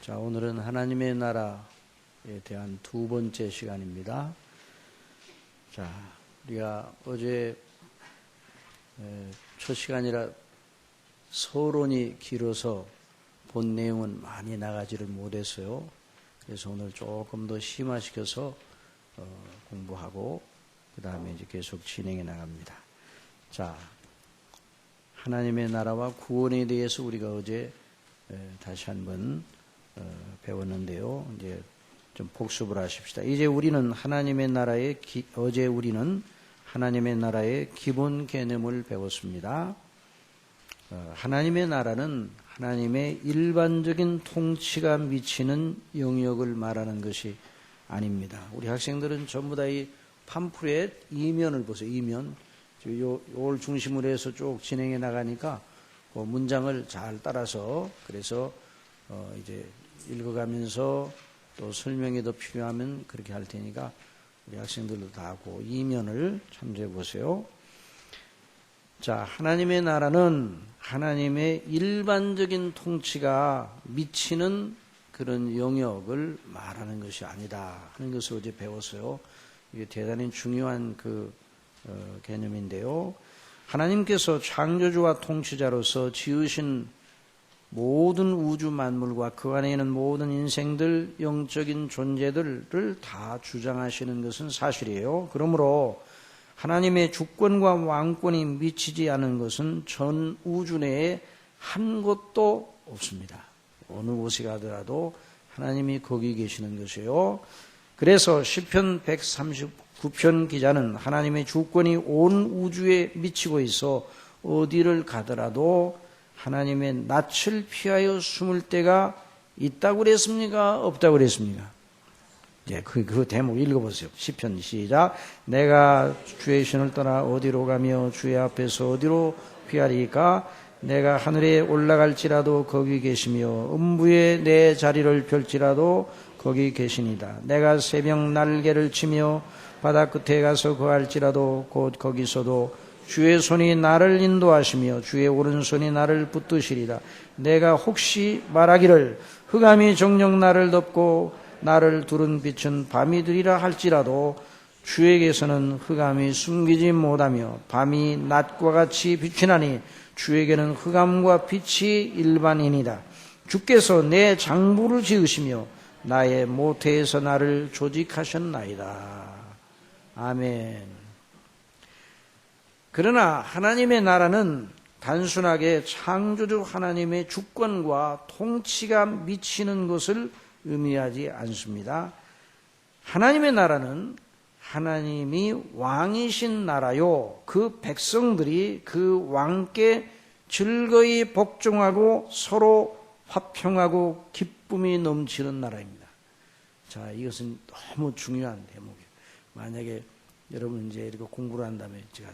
자, 오늘은 하나님의 나라에 대한 두 번째 시간입니다. 자, 우리가 어제 첫 시간이라 서론이 길어서 본 내용은 많이 나가지를 못했어요. 그래서 오늘 조금 더 심화시켜서 공부하고 그 다음에 이제 계속 진행해 나갑니다. 자, 하나님의 나라와 구원에 대해서 우리가 어제 다시 한번 배웠는데요. 이제 좀 복습을 하십시다. 이제 우리는 어제 우리는 하나님의 나라의 기본 개념을 배웠습니다. 하나님의 나라는 하나님의 일반적인 통치가 미치는 영역을 말하는 것이 아닙니다. 우리 학생들은 전부 다 이 팜프렛 이면을 보세요. 이면. 요걸 중심으로 해서 쭉 진행해 나가니까 그 문장을 잘 따라서 그래서 이제 읽어가면서 또 설명이 더 필요하면 그렇게 할 테니까 우리 학생들도 다 하고 이면을 참조해 보세요. 자, 하나님의 나라는 하나님의 일반적인 통치가 미치는 그런 영역을 말하는 것이 아니다 하는 것을 어제 배웠어요. 이게 대단히 중요한 개념인데요. 하나님께서 창조주와 통치자로서 지으신 모든 우주 만물과 그 안에 있는 모든 인생들, 영적인 존재들을 다 주장하시는 것은 사실이에요. 그러므로 하나님의 주권과 왕권이 미치지 않은 것은 전 우주 내에 한 곳도 없습니다. 어느 곳에 가더라도 하나님이 거기 계시는 것이에요. 그래서 시편 139편 기자는 하나님의 주권이 온 우주에 미치고 있어 어디를 가더라도 하나님의 낯을 피하여 숨을 때가 있다고 그랬습니까? 없다고 그랬습니까? 예, 그 대목 읽어보세요. 시편 시작. 내가 주의 신을 떠나 어디로 가며 주의 앞에서 어디로 피하리까? 내가 하늘에 올라갈지라도 거기 계시며 음부에 내 자리를 펼지라도 거기 계시니다. 내가 새벽 날개를 치며 바다 끝에 가서 거할지라도 곧 거기서도 주의 손이 나를 인도하시며 주의 오른손이 나를 붙드시리라. 내가 혹시 말하기를 흑암이 정녕 나를 덮고 나를 두른 빛은 밤이 되리라 할지라도 주에게서는 흑암이 숨기지 못하며 밤이 낮과 같이 비치나니 주에게는 흑암과 빛이 일반이니라. 주께서 내 장부를 지으시며 나의 모태에서 나를 조직하셨나이다. 아멘. 그러나 하나님의 나라는 단순하게 창조주 하나님의 주권과 통치가 미치는 것을 의미하지 않습니다. 하나님의 나라는 하나님이 왕이신 나라요, 그 백성들이 그 왕께 즐거이 복종하고 서로 화평하고 기쁨이 넘치는 나라입니다. 자, 이것은 너무 중요한 대목이에요. 만약에 여러분 이제 이렇게 공부를 한다면 제가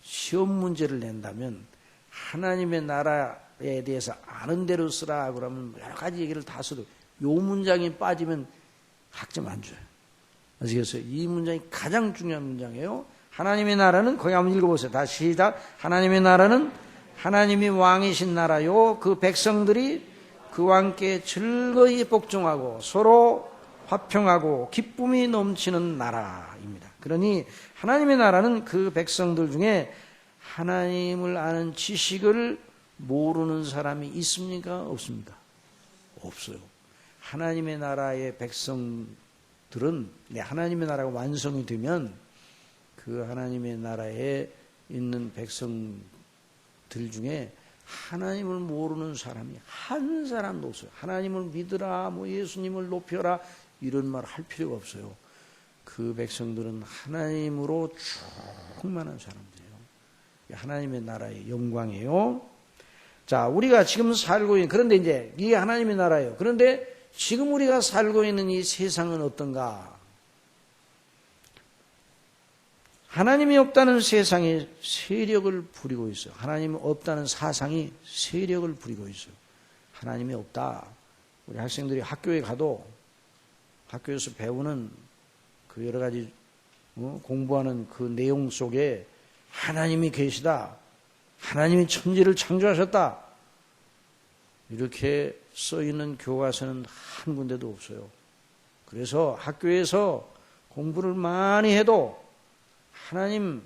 시험 문제를 낸다면 하나님의 나라에 대해서 아는 대로 쓰라 그러면 여러 가지 얘기를 다 써도 이 문장이 빠지면 학점 안 줘요. 아시겠어요? 이 문장이 가장 중요한 문장이에요. 하나님의 나라는 거기 한번 읽어보세요. 다시 시작. 하나님의 나라는 하나님이 왕이신 나라요, 그 백성들이 그 왕께 즐거이 복종하고 서로 화평하고 기쁨이 넘치는 나라입니다. 그러니 하나님의 나라는 그 백성들 중에 하나님을 아는 지식을 모르는 사람이 있습니까? 없습니까? 없어요. 하나님의 나라의 백성들은 하나님의 나라가 완성이 되면 그 하나님의 나라에 있는 백성들 중에 하나님을 모르는 사람이 한 사람도 없어요. 하나님을 믿으라, 예수님을 높여라 이런 말 할 필요가 없어요. 그 백성들은 하나님으로 충만한 사람들이에요. 하나님의 나라의 영광이에요. 자, 우리가 지금 살고 있는, 그런데 이제 이게 하나님의 나라예요. 그런데 지금 우리가 살고 있는 이 세상은 어떤가? 하나님이 없다는 세상이 세력을 부리고 있어요. 하나님이 없다는 사상이 세력을 부리고 있어요. 하나님이 없다. 우리 학생들이 학교에 가도 학교에서 배우는 그 여러 가지 공부하는 그 내용 속에 하나님이 계시다. 하나님이 천지를 창조하셨다. 이렇게 써 있는 교과서는 한 군데도 없어요. 그래서 학교에서 공부를 많이 해도 하나님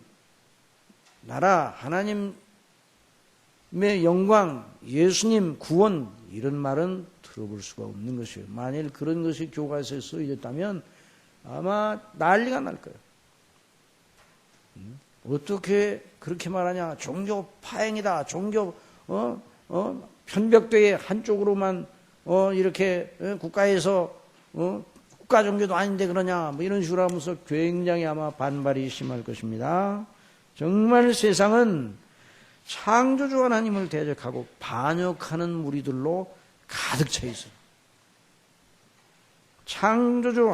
나라, 하나님의 영광, 예수님 구원 이런 말은 들어볼 수가 없는 것이에요. 만일 그런 것이 교과서에 쓰여졌다면 아마 난리가 날 거예요. 어떻게 그렇게 말하냐? 종교 파행이다. 종교 편벽되게 한쪽으로만 이렇게 국가에서 국가 종교도 아닌데 그러냐? 뭐 이런 식으로 하면서 굉장히 아마 반발이 심할 것입니다. 정말 세상은 창조주 하나님을 대적하고 반역하는 무리들로 가득 차 있어요. 창조주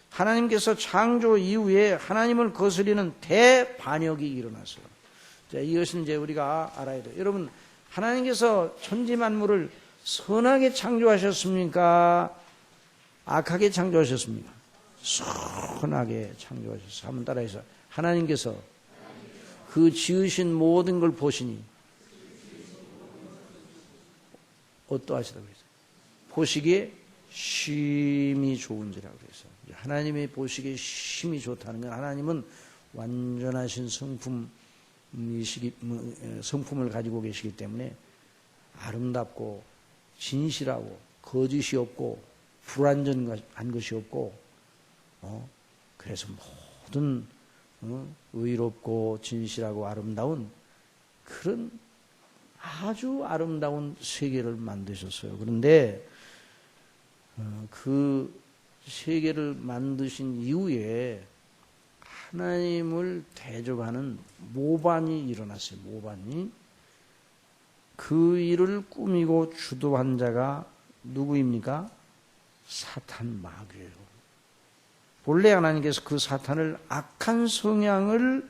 하나님께서 창조 이후에 하나님을 거스리는 대반역이 일어났어요. 자, 이것은 이제 우리가 알아야 돼요. 여러분, 하나님께서 천지 만물을 선하게 창조하셨습니까? 악하게 창조하셨습니까? 선하게 창조하셨어요. 한번 따라해서 하나님께서 그 지으신 모든 걸 보시니 어떠하시다고 그랬어요? 보시기에 심히 좋은지라고 그랬어요. 하나님의 보시기에 심히 좋다는 건 하나님은 완전하신 성품을 가지고 계시기 때문에 아름답고 진실하고 거짓이 없고 불완전한 것이 없고 그래서 모든 의롭고 진실하고 아름다운 그런 아주 아름다운 세계를 만드셨어요. 그런데 그 세계를 만드신 이후에 하나님을 대적하는 모반이 일어났어요. 모반이. 그 일을 꾸미고 주도한 자가 누구입니까? 사탄 마귀예요. 본래 하나님께서 그 사탄을 악한 성향을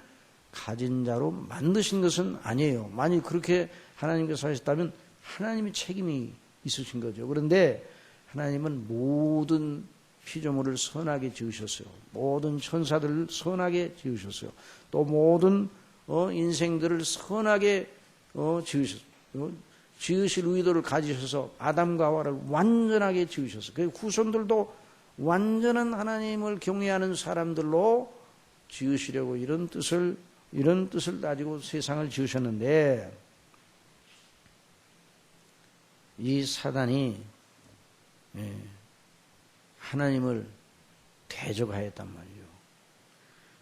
가진 자로 만드신 것은 아니에요. 만약 그렇게 하나님께서 하셨다면 하나님의 책임이 있으신 거죠. 그런데 하나님은 모든 피조물을 선하게 지으셨어요. 모든 천사들을 선하게 지으셨어요. 또 모든 인생들을 선하게 지으셨어요. 지으실 의도를 가지셔서 아담과 하와를 완전하게 지으셨어요. 그 후손들도 완전한 하나님을 경외하는 사람들로 지으시려고 이런 뜻을 가지고 세상을 지으셨는데 이 사단이 하나님을 대적하였단 말이에요.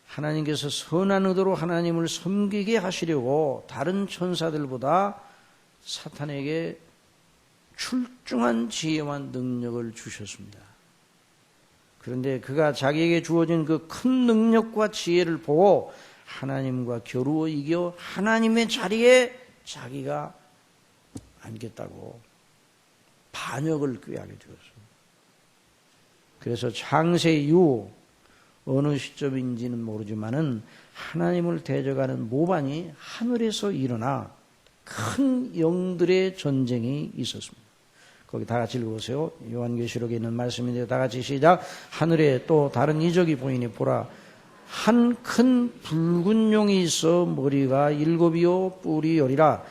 하나님께서 선한 의도로 하나님을 섬기게 하시려고 다른 천사들보다 사탄에게 출중한 지혜와 능력을 주셨습니다. 그런데 그가 자기에게 주어진 그 큰 능력과 지혜를 보고 하나님과 겨루어 이겨 하나님의 자리에 자기가 앉겠다고 반역을 꾀하게 되었어요. 그래서 창세 이후 어느 시점인지는 모르지만은 하나님을 대적하는 모반이 하늘에서 일어나 큰 영들의 전쟁이 있었습니다. 거기 다 같이 읽어보세요. 요한계시록에 있는 말씀인데 다 같이 시작. 하늘에 또 다른 이적이 보이니 보라 한 큰 붉은 용이 있어 머리가 7이요 뿔이 10이라.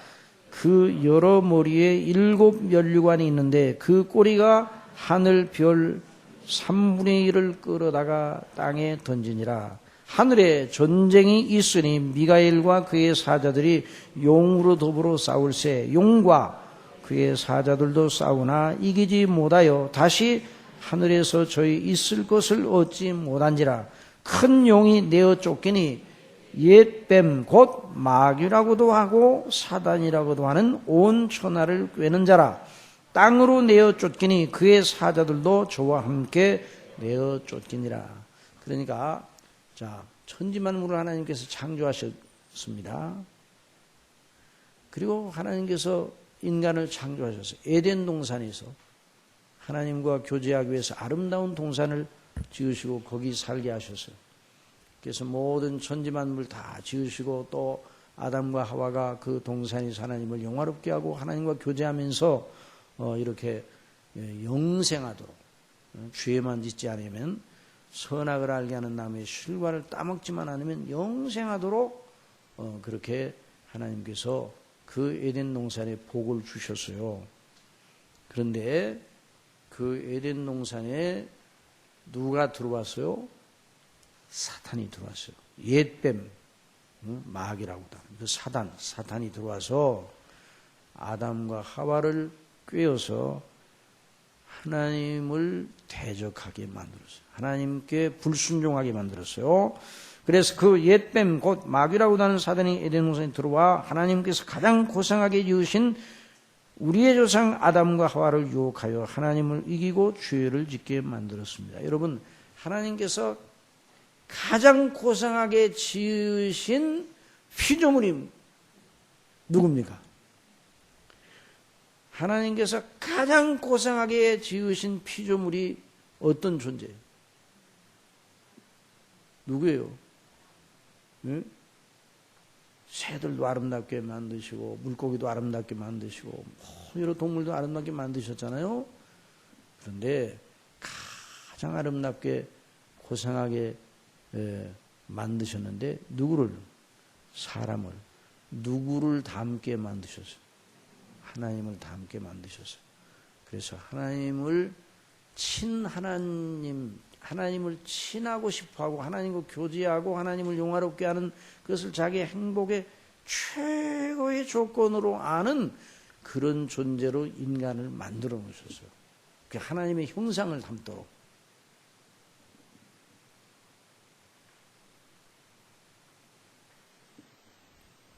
그 여러 머리에 7 면류관이 있는데 그 꼬리가 하늘 별 3분의 1을 끌어다가 땅에 던지니라. 하늘에 전쟁이 있으니 미가엘과 그의 사자들이 용으로 더불어 싸울세. 용과 그의 사자들도 싸우나 이기지 못하여 다시 하늘에서 저희 있을 것을 얻지 못한지라. 큰 용이 내어 쫓기니 옛뱀 곧 마귀라고도 하고 사단이라고도 하는 온 천하를 꿰는 자라. 땅으로 내어 쫓기니 그의 사자들도 저와 함께 내어 쫓기니라. 그러니까 자, 천지만물을 하나님께서 창조하셨습니다. 그리고 하나님께서 인간을 창조하셔서 에덴 동산에서 하나님과 교제하기 위해서 아름다운 동산을 지으시고 거기 살게 하셨어요. 그래서 모든 천지만물 다 지으시고 또 아담과 하와가 그 동산에서 하나님을 영화롭게 하고 하나님과 교제하면서 이렇게 영생하도록 죄만 짓지 않으면 선악을 알게 하는 나무의 실과를 따먹지만 않으면 영생하도록 그렇게 하나님께서 그 에덴 동산에 복을 주셨어요. 그런데 그 에덴 동산에 누가 들어왔어요? 사탄이 들어왔어요. 옛뱀, 마귀라고 합니다. 그 사탄이 들어와서 아담과 하와를 꿰어서 하나님을 대적하게 만들었어요. 하나님께 불순종하게 만들었어요. 그래서 그 옛뱀, 곧 마귀라고 하는 사단이 에덴 동산에 들어와 하나님께서 가장 고상하게 지으신 우리의 조상 아담과 하와를 유혹하여 하나님을 이기고 죄를 짓게 만들었습니다. 여러분, 하나님께서 가장 고상하게 지으신 피조물이 누굽니까? 하나님께서 가장 고상하게 지으신 피조물이 어떤 존재예요? 누구예요? 응? 새들도 아름답게 만드시고 물고기도 아름답게 만드시고 여러 동물도 아름답게 만드셨잖아요. 그런데 가장 아름답게 고상하게 만드셨는데 사람을 누구를 닮게 만드셨어요? 하나님을 닮게 만드셨어요. 그래서 하나님을 하나님을 친하고 싶어하고 하나님과 교제하고 하나님을 영화롭게 하는 그것을 자기의 행복의 최고의 조건으로 아는 그런 존재로 인간을 만들어 놓으셨어요. 하나님의 형상을 담도록.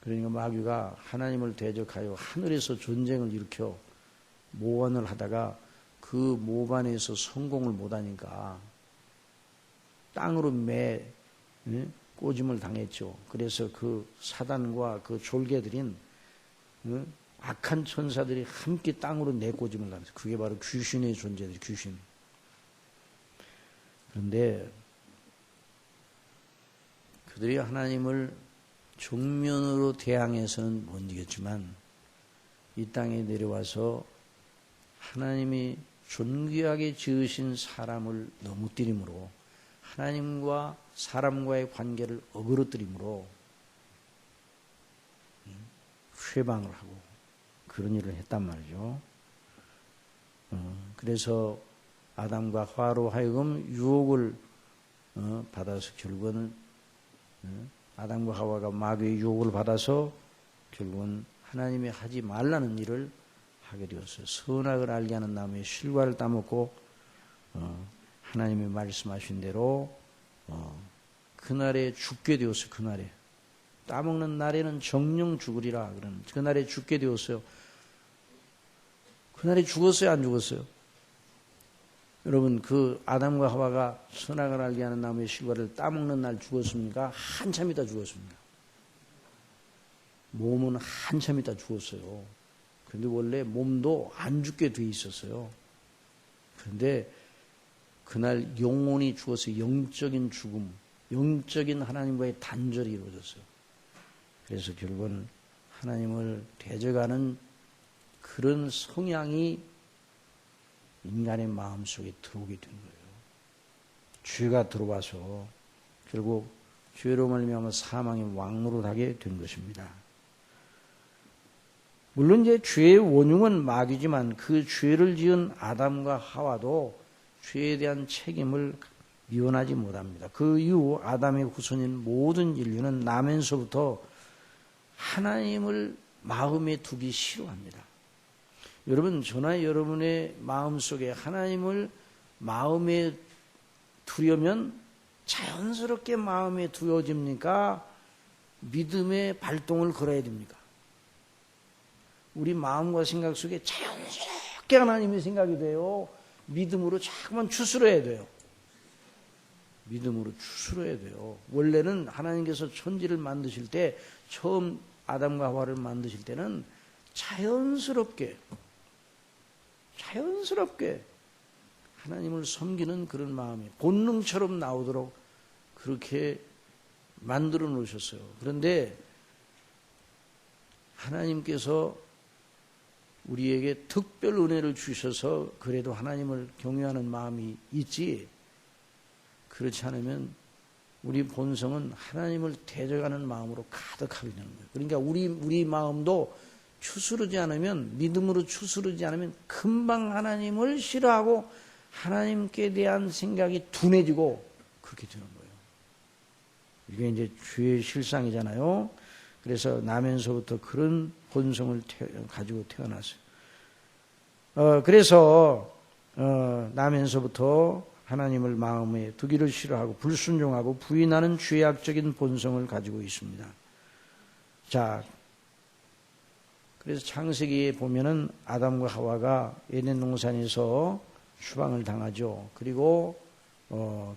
그러니까 마귀가 하나님을 대적하여 하늘에서 전쟁을 일으켜 모반을 하다가 그 모반에서 성공을 못하니까 땅으로 꼬짐을 당했죠. 그래서 그 사단과 그 졸개들인 악한 천사들이 함께 땅으로 내꼬짐을 당했어요. 그게 바로 귀신의 존재들, 귀신. 그런데 그들이 하나님을 정면으로 대항해서는 못 이겼지만 이 땅에 내려와서 하나님이 존귀하게 지으신 사람을 넘어뜨림으로 하나님과 사람과의 관계를 어그러뜨림으로 회방을 하고 그런 일을 했단 말이죠. 그래서 아담과 하와로 하여금 유혹을 받아서 결국은 아담과 하와가 마귀의 유혹을 받아서 결국은 하나님이 하지 말라는 일을 하게 되었어요. 선악을 알게 하는 나무의 실과를 따먹고 하나님이 말씀하신 대로 그날에 죽게 되었어요. 그날에 따먹는 날에는 정령 죽으리라 그런 그날에 죽게 되었어요. 그날에 죽었어요? 안 죽었어요? 여러분, 그 아담과 하와가 선악을 알게 하는 나무의 실과를 따먹는 날 죽었습니까? 한참 있다 죽었습니다. 몸은 한참 있다 죽었어요. 그런데 원래 몸도 안 죽게 돼 있었어요. 그런데 그날 영혼이 죽어서 영적인 죽음, 영적인 하나님과의 단절이 이루어졌어요. 그래서 결국은 하나님을 대적하는 그런 성향이 인간의 마음속에 들어오게 된 거예요. 죄가 들어와서 결국 죄로 말미암아 사망의 왕노릇하게 된 것입니다. 물론 이제 죄의 원흉은 마귀지만 그 죄를 지은 아담과 하와도 죄에 대한 책임을 미원하지 못합니다. 그 이후 아담의 후손인 모든 인류는 나면서부터 하나님을 마음에 두기 싫어합니다. 여러분, 저나 여러분의 마음속에 하나님을 마음에 두려면 자연스럽게 마음에 두어집니까? 믿음의 발동을 걸어야 됩니까? 우리 마음과 생각 속에 자연스럽게 하나님의 생각이 돼요. 믿음으로 자꾸만 추스러야 돼요. 믿음으로 추스러야 돼요. 원래는 하나님께서 천지를 만드실 때 처음 아담과 하와를 만드실 때는 자연스럽게 하나님을 섬기는 그런 마음이 본능처럼 나오도록 그렇게 만들어 놓으셨어요. 그런데 하나님께서 우리에게 특별 은혜를 주셔서 그래도 하나님을 경외하는 마음이 있지, 그렇지 않으면 우리 본성은 하나님을 대적하는 마음으로 가득하게 되는 거예요. 그러니까 우리 마음도 추스르지 않으면, 믿음으로 추스르지 않으면 금방 하나님을 싫어하고 하나님께 대한 생각이 둔해지고 그렇게 되는 거예요. 이게 이제 죄의 실상이잖아요. 그래서 나면서부터 그런 본성을 가지고 태어났어요. 그래서 나면서부터 하나님을 마음에 두기를 싫어하고 불순종하고 부인하는 죄악적인 본성을 가지고 있습니다. 자, 그래서 창세기에 보면은 아담과 하와가 에덴 동산에서 추방을 당하죠. 그리고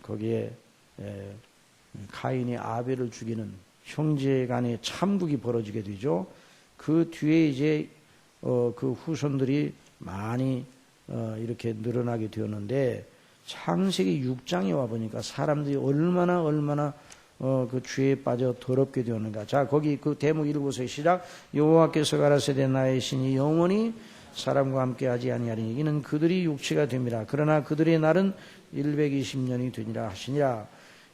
거기에 가인이 아벨을 죽이는 형제 간의 참극이 벌어지게 되죠. 그 뒤에 이제 그 후손들이 많이 이렇게 늘어나게 되었는데, 창세기 6장에 와 보니까 사람들이 얼마나 그 죄에 빠져 더럽게 되었는가. 자, 거기 그 대목 읽어보세요. 시작. 여호와께서 가라사대 나의 신이 영원히 사람과 함께 하지 아니하리니 이는 그들이 육체가 됨이라. 그러나 그들의 날은 120년이 되니라 하시니라.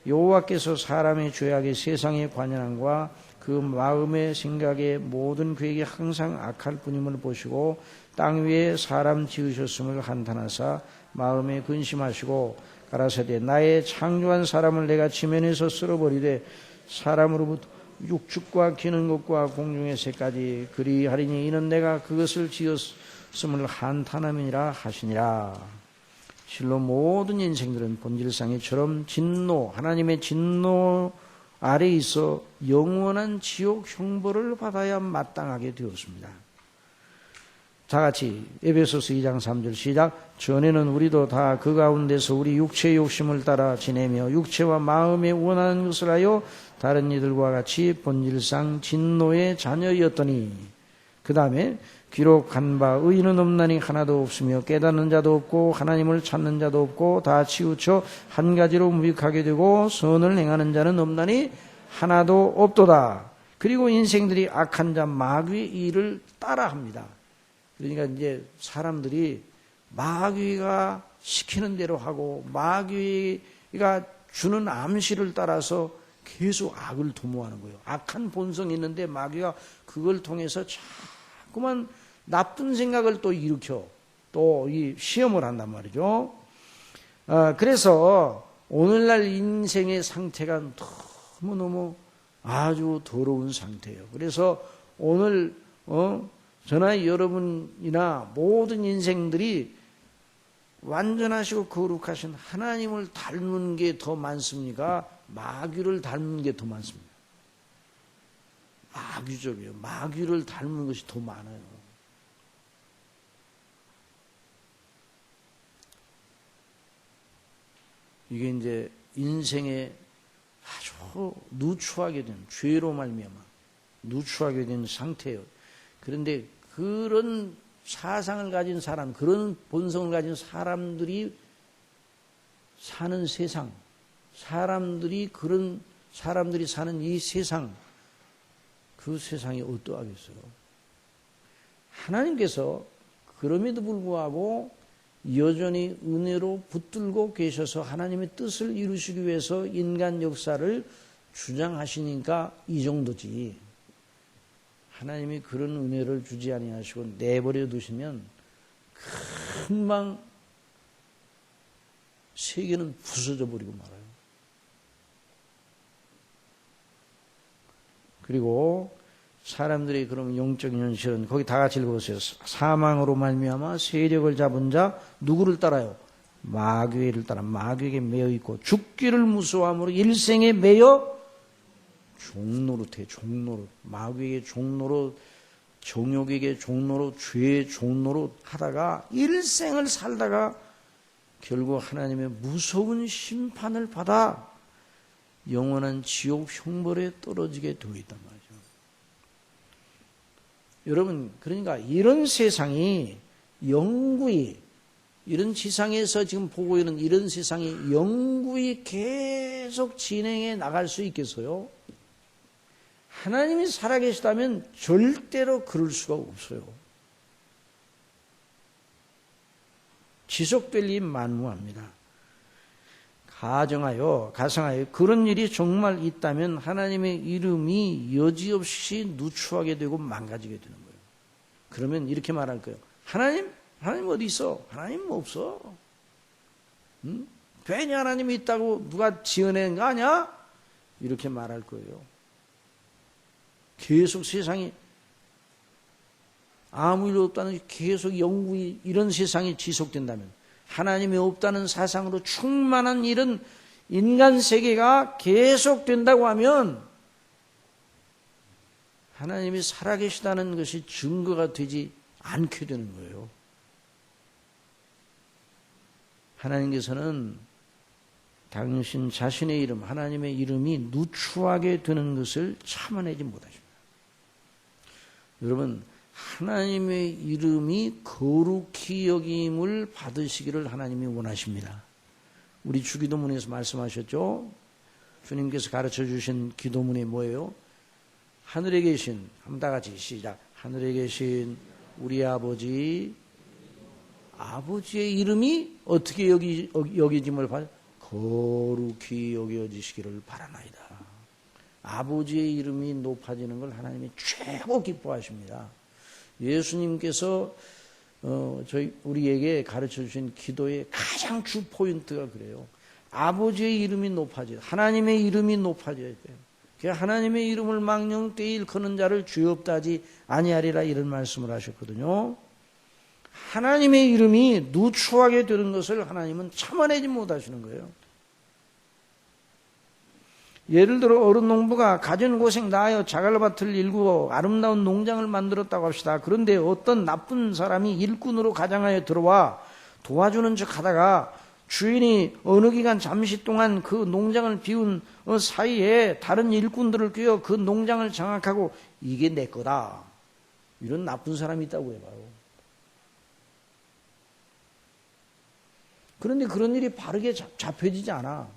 여호와께서 사람의 죄악의 세상의 관연함과 그 마음의 생각의 모든 계획이 항상 악할 뿐임을 보시고 땅 위에 사람 지으셨음을 한탄하사 마음에 근심하시고 가라사대 나의 창조한 사람을 내가 지면에서 쓸어버리되 사람으로부터 육축과 기는 것과 공중의 새까지 그리하리니 이는 내가 그것을 지었음을 한탄함이니라 하시니라. 실로 모든 인생들은 본질상에처럼 진노, 하나님의 진노 아래에 있어 영원한 지옥 형벌을 받아야 마땅하게 되었습니다. 다 같이 에베소서 2장 3절 시작. 전에는 우리도 다 그 가운데서 우리 육체의 욕심을 따라 지내며 육체와 마음에 원하는 것을 하여 다른 이들과 같이 본질상 진노의 자녀였더니, 그 다음에 기록한 바 의인은 없나니 하나도 없으며 깨닫는 자도 없고 하나님을 찾는 자도 없고 다 치우쳐 한 가지로 무익하게 되고 선을 행하는 자는 없나니 하나도 없도다. 그리고 인생들이 악한 자 마귀의 일을 따라합니다. 그러니까 이제 사람들이 마귀가 시키는 대로 하고 마귀가 주는 암시를 따라서 계속 악을 도모하는 거예요. 악한 본성이 있는데 마귀가 그걸 통해서 자꾸만 나쁜 생각을 또 일으켜 또 이 시험을 한단 말이죠. 그래서 오늘날 인생의 상태가 너무너무 아주 더러운 상태예요. 그래서 오늘 저나 여러분이나 모든 인생들이 완전하시고 거룩하신 하나님을 닮은 게 더 많습니까? 마귀를 닮은 게 더 많습니다. 마귀적이에요. 마귀를 닮은 것이 더 많아요. 이게 이제 인생에 아주 누추하게 된 죄로 말미암아 누추하게 된 상태예요. 그런데 그런 사상을 가진 사람, 그런 본성을 가진 사람들이 사는 세상, 그런 사람들이 사는 이 세상, 그 세상이 어떠하겠어요? 하나님께서 그럼에도 불구하고 여전히 은혜로 붙들고 계셔서 하나님의 뜻을 이루시기 위해서 인간 역사를 주장하시니까 이 정도지. 하나님이 그런 은혜를 주지 아니하시고 내버려 두시면 금방 세계는 부서져 버리고 말아요. 그리고 사람들이 그럼 영적인 현실은 거기 다 같이 읽어보세요. 사망으로 말미암아 세력을 잡은 자 누구를 따라요? 마귀를 따라 마귀에게 매여 있고 죽기를 무서워함으로 일생에 매여 종노릇해. 종노릇. 마귀에게 종노릇, 정욕에게 종노릇, 죄의 종노릇 하다가 일생을 살다가 결국 하나님의 무서운 심판을 받아 영원한 지옥 형벌에 떨어지게 되어 있단 말이죠. 여러분, 그러니까 이런 세상이 영구히, 이런 지상에서 지금 보고 있는 이런 세상이 영구히 계속 진행해 나갈 수 있겠어요? 하나님이 살아계시다면 절대로 그럴 수가 없어요. 지속될 일 만무합니다. 가정하여 그런 일이 정말 있다면 하나님의 이름이 여지없이 누추하게 되고 망가지게 되는 거예요. 그러면 이렇게 말할 거예요. 하나님 어디 있어? 하나님 없어. 응? 괜히 하나님이 있다고 누가 지어낸 거 아니야? 이렇게 말할 거예요. 계속 세상이 아무 일 없다는 계속 영구히 이런 세상이 지속된다면, 하나님이 없다는 사상으로 충만한 이런 인간 세계가 계속된다고 하면 하나님이 살아계시다는 것이 증거가 되지 않게 되는 거예요. 하나님께서는 당신 자신의 이름, 하나님의 이름이 누추하게 되는 것을 참아내지 못하십니다. 여러분, 하나님의 이름이 거룩히 여김을 받으시기를 하나님이 원하십니다. 우리 주기도문에서 말씀하셨죠? 주님께서 가르쳐 주신 기도문이 뭐예요? 하늘에 계신, 한번 다 같이 시작. 하늘에 계신 우리 아버지, 아버지의 이름이 어떻게 여기짐을 받? 거룩히 여겨지시기를 바라나이다. 아버지의 이름이 높아지는 걸 하나님이 최고 기뻐하십니다. 예수님께서 우리에게 가르쳐 주신 기도의 가장 주 포인트가 그래요. 아버지의 이름이 높아져야, 하나님의 이름이 높아져야 돼요. 하나님의 이름을 망령되이 일컫는 자를 죄없다지 아니하리라, 이런 말씀을 하셨거든요. 하나님의 이름이 누추하게 되는 것을 하나님은 참아내지 못하시는 거예요. 예를 들어 어른 농부가 가진 고생 다하여 자갈밭을 일구어 아름다운 농장을 만들었다고 합시다. 그런데 어떤 나쁜 사람이 일꾼으로 가장하여 들어와 도와주는 척 하다가 주인이 어느 기간 잠시 동안 그 농장을 비운 사이에 다른 일꾼들을 껴 그 농장을 장악하고 이게 내 거다, 이런 나쁜 사람이 있다고 해봐요. 그런데 그런 일이 바르게 잡혀지지 않아.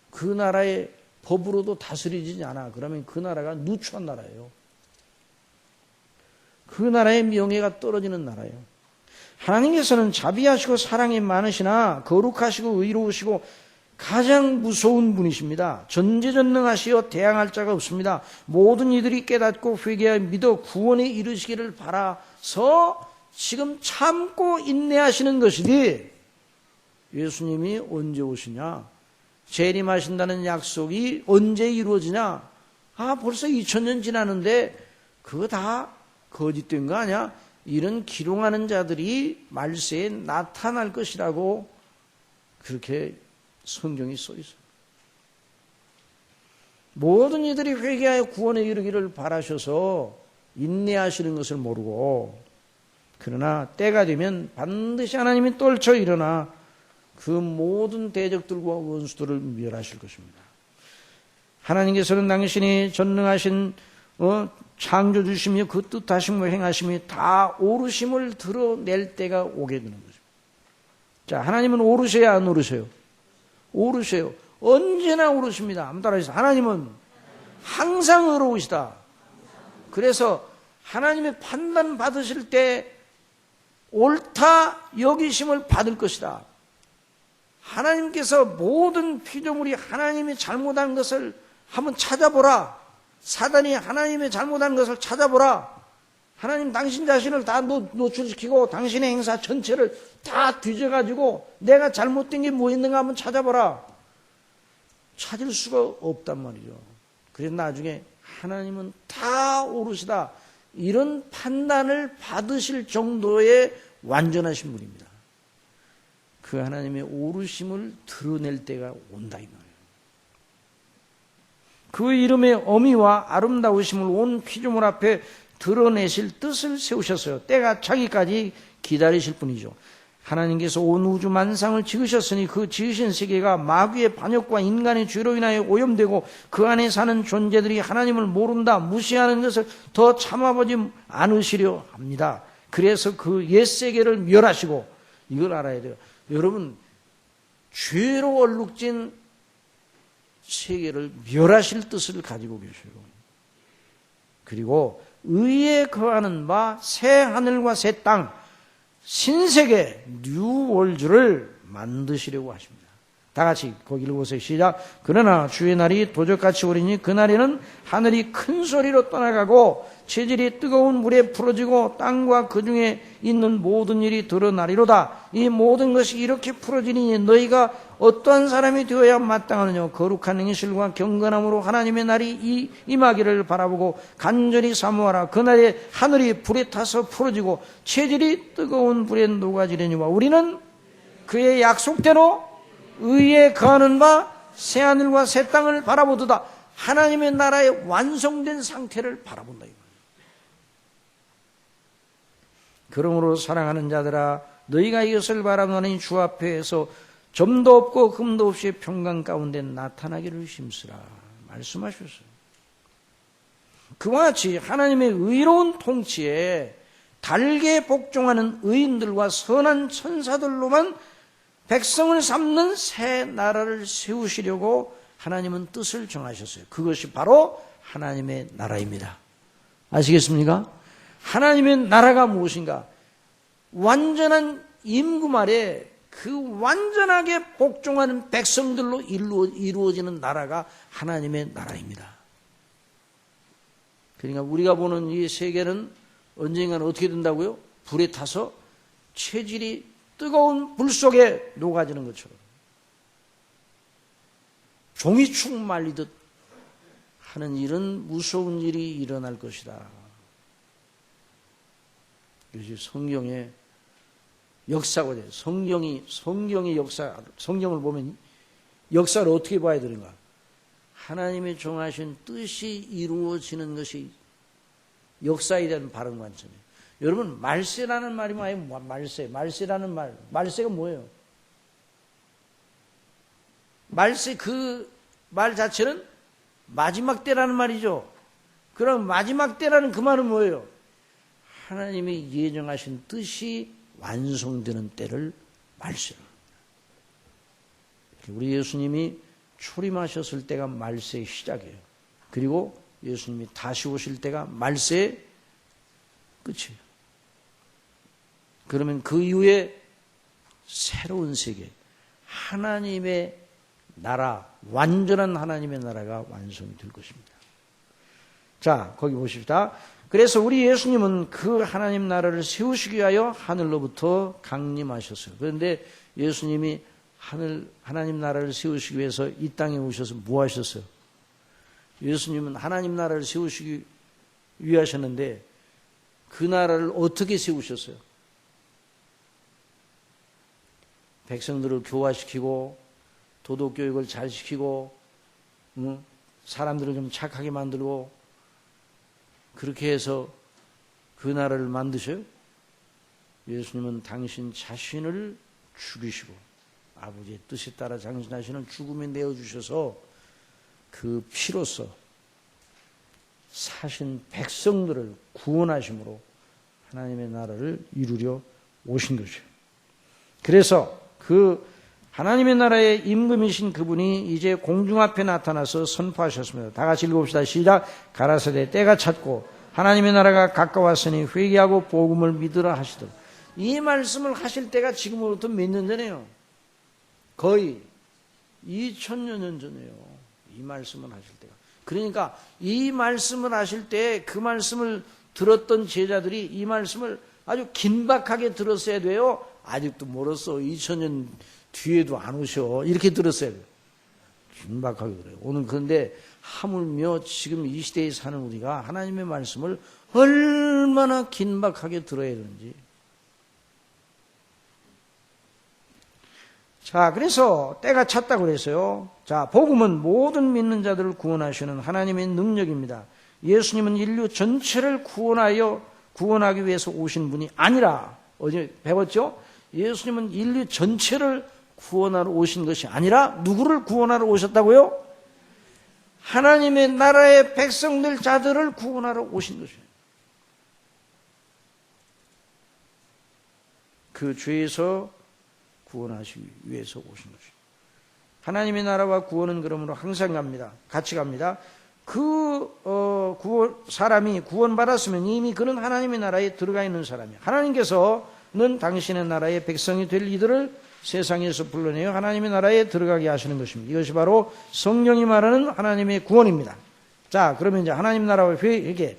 그 나라의 법으로도 다스려지지 않아. 그러면 그 나라가 누추한 나라예요. 그 나라의 명예가 떨어지는 나라예요. 하나님께서는 자비하시고 사랑이 많으시나 거룩하시고 의로우시고 가장 무서운 분이십니다. 전지전능하시어 대항할 자가 없습니다. 모든 이들이 깨닫고 회개하여 믿어 구원에 이르시기를 바라서 지금 참고 인내하시는 것이니, 예수님이 언제 오시냐? 재림하신다는 약속이 언제 이루어지냐? 벌써 2000년 지났는데 그거 다 거짓된 거 아니야? 이런 기롱하는 자들이 말세에 나타날 것이라고 그렇게 성경이 써 있어요. 모든 이들이 회개하여 구원에 이르기를 바라셔서 인내하시는 것을 모르고, 그러나 때가 되면 반드시 하나님이 떨쳐 일어나 그 모든 대적들과 원수들을 멸하실 것입니다. 하나님께서는 당신이 전능하신 창조주시며 그 뜻하심을 행하심이 다 오르심을 드러낼 때가 오게 되는 거죠. 자, 하나님은 오르셔야 안 오르셔요? 오르셔요. 언제나 오르십니다. 한번 따라해주세요. 하나님은 항상 의로우시다. 그래서 하나님의 판단 받으실 때 옳다 여기심을 받을 것이다. 하나님께서 모든 피조물이 하나님이 잘못한 것을 한번 찾아보라. 사단이 하나님의 잘못한 것을 찾아보라. 하나님 당신 자신을 다 노출시키고 당신의 행사 전체를 다 뒤져가지고 내가 잘못된 게 뭐 있는가 한번 찾아보라. 찾을 수가 없단 말이죠. 그래서 나중에 하나님은 다 오르시다, 이런 판단을 받으실 정도의 완전하신 분입니다. 그 하나님의 오르심을 드러낼 때가 온다, 이 말이에요. 그 이름의 어미와 아름다우심을 온 피조물 앞에 드러내실 뜻을 세우셨어요. 때가 차기까지 기다리실 분이죠. 하나님께서 온 우주 만상을 지으셨으니 그 지으신 세계가 마귀의 반역과 인간의 죄로 인하여 오염되고 그 안에 사는 존재들이 하나님을 모른다, 무시하는 것을 더 참아보지 않으시려 합니다. 그래서 그 옛 세계를 멸하시고, 이걸 알아야 돼요. 여러분, 죄로 얼룩진 세계를 멸하실 뜻을 가지고 계셔요. 그리고 의에 거하는 바 새 하늘과 새 땅, 신세계 뉴월드를 만드시려고 하십니다. 다 같이 거기 읽어보세요. 시작. 그러나 주의 날이 도적같이 오리니 그날에는 하늘이 큰 소리로 떠나가고 체질이 뜨거운 물에 풀어지고 땅과 그 중에 있는 모든 일이 드러나리로다. 이 모든 것이 이렇게 풀어지니 너희가 어떠한 사람이 되어야 마땅하느냐. 거룩한 행실과 경건함으로 하나님의 날이 임하기를 바라보고 간절히 사모하라. 그날에 하늘이 불에 타서 풀어지고 체질이 뜨거운 불에 녹아지려니와 우리는 그의 약속대로 의에 거하는 바 새하늘과 새 땅을 바라보도다. 하나님의 나라의 완성된 상태를 바라본다. 그러므로 사랑하는 자들아 너희가 이것을 바라보니 주 앞에서 점도 없고 흠도 없이 평강 가운데 나타나기를 힘쓰라 말씀하셨어요. 그와 같이 하나님의 의로운 통치에 달게 복종하는 의인들과 선한 천사들로만 백성을 삼는 새 나라를 세우시려고 하나님은 뜻을 정하셨어요. 그것이 바로 하나님의 나라입니다. 아시겠습니까? 하나님의 나라가 무엇인가? 완전한 임금 아래 그 완전하게 복종하는 백성들로 이루어지는 나라가 하나님의 나라입니다. 그러니까 우리가 보는 이 세계는 언젠가는 어떻게 된다고요? 불에 타서 체질이 뜨거운 불 속에 녹아지는 것처럼 종이축 말리듯 하는 이런 무서운 일이 일어날 것이다. 이것이 성경의 역사거든요. 성경의 역사, 성경을 보면 역사를 어떻게 봐야 되는가? 하나님의 정하신 뜻이 이루어지는 것이 역사에 대한 바른 관점이에요. 여러분, 말세라는 말이 뭐예요? 말세라는 말. 말세가 뭐예요? 말세, 그 말 자체는 마지막 때라는 말이죠. 그럼 마지막 때라는 그 말은 뭐예요? 하나님이 예정하신 뜻이 완성되는 때를 말세로. 우리 예수님이 초림하셨을 때가 말세의 시작이에요. 그리고 예수님이 다시 오실 때가 말세의 끝이에요. 그러면 그 이후에 새로운 세계, 하나님의 나라, 완전한 하나님의 나라가 완성이 될 것입니다. 자, 거기 보십시다. 그래서 우리 예수님은 그 하나님 나라를 세우시기 위하여 하늘로부터 강림하셨어요. 그런데 예수님이 하나님 나라를 세우시기 위해서 이 땅에 오셔서 뭐 하셨어요? 예수님은 하나님 나라를 세우시기 위하셨는데 그 나라를 어떻게 세우셨어요? 백성들을 교화시키고 도덕교육을 잘 시키고 사람들을 좀 착하게 만들고 그렇게 해서 그 나라를 만드셔요? 예수님은 당신 자신을 죽이시고 아버지의 뜻에 따라 당신 자신을 죽음에 내어주셔서 그 피로써 사신 백성들을 구원하심으로 하나님의 나라를 이루려 오신 것이에요. 그래서 그 하나님의 나라의 임금이신 그분이 이제 공중 앞에 나타나서 선포하셨습니다. 다 같이 읽어봅시다. 시작. 가라사대 때가 찼고 하나님의 나라가 가까웠으니 회개하고 복음을 믿으라 하시더라. 이 말씀을 하실 때가 지금으로부터 몇 년 전이에요? 거의 2000여 년 전이에요. 이 말씀을 하실 때가. 그러니까 이 말씀을 하실 때 그 말씀을 들었던 제자들이 이 말씀을 아주 긴박하게 들었어야 돼요. 아직도 멀었어. 2000년 뒤에도 안 오셔. 이렇게 들었어야 돼요. 긴박하게 그래요. 오늘 그런데 하물며 지금 이 시대에 사는 우리가 하나님의 말씀을 얼마나 긴박하게 들어야 되는지. 자, 그래서 때가 찼다고 그랬어요. 자, 복음은 모든 믿는 자들을 구원하시는 하나님의 능력입니다. 예수님은 인류 전체를 구원하기 위해서 오신 분이 아니라, 어제 배웠죠? 예수님은 인류 전체를 구원하러 오신 것이 아니라 누구를 구원하러 오셨다고요? 하나님의 나라의 백성들 자들을 구원하러 오신 것이에요. 그 죄에서 구원하시기 위해서 오신 것이에요. 하나님의 나라와 구원은 그러므로 항상 갑니다. 같이 갑니다. 사람이 구원받았으면 이미 그는 하나님의 나라에 들어가 있는 사람이에요. 하나님께서는 당신의 나라의 백성이 될 이들을 세상에서 불러내어 하나님의 나라에 들어가게 하시는 것입니다. 이것이 바로 성령이 말하는 하나님의 구원입니다. 자, 그러면 이제 하나님 나라와 회개.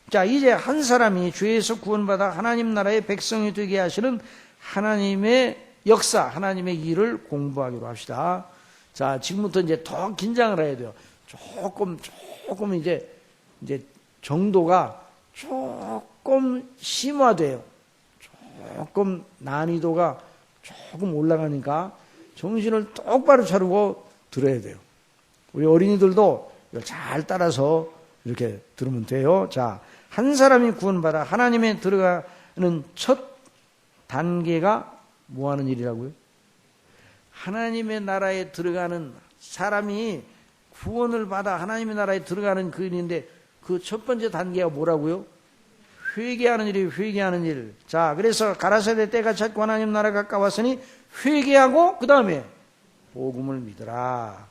자, 이제 한 사람이 죄에서 구원받아 하나님 나라의 백성이 되게 하시는 하나님의 역사, 하나님의 일을 공부하기로 합시다. 자, 지금부터 이제 더 긴장을 해야 돼요. 조금 이제 정도가 조금 심화돼요. 조금 난이도가 조금 올라가니까 정신을 똑바로 차리고 들어야 돼요. 우리 어린이들도 이걸 잘 따라서 이렇게 들으면 돼요. 자, 한 사람이 구원받아 하나님에 들어가는 첫 단계가 뭐 하는 일이라고요? 하나님의 나라에 들어가는 사람이 구원을 받아 하나님의 나라에 들어가는 그 일인데 그 첫 번째 단계가 뭐라고요? 회개하는 일이 회개하는 일. 자, 그래서 가라사대 때가 찼고 하나님 나라 가까웠으니 회개하고 그 다음에 복음을 믿으라.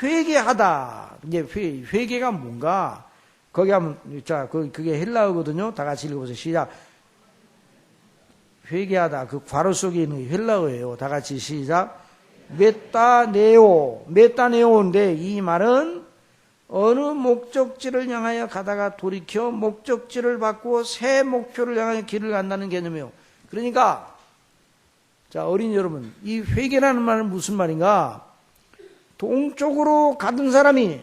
회개하다. 이제 회개가 뭔가? 거기 하면 자, 그게 헬라어거든요. 다 같이 읽어보세요. 시작. 회개하다. 그 괄호 속에 있는 헬라어예요. 다 같이 시작. 메타네오인데 이 말은 어느 목적지를 향하여 가다가 돌이켜 목적지를 바꾸어 새 목표를 향하여 길을 간다는 개념이에요. 그러니까 자, 어린이 여러분, 이 회개라는 말은 무슨 말인가? 동쪽으로 가던 사람이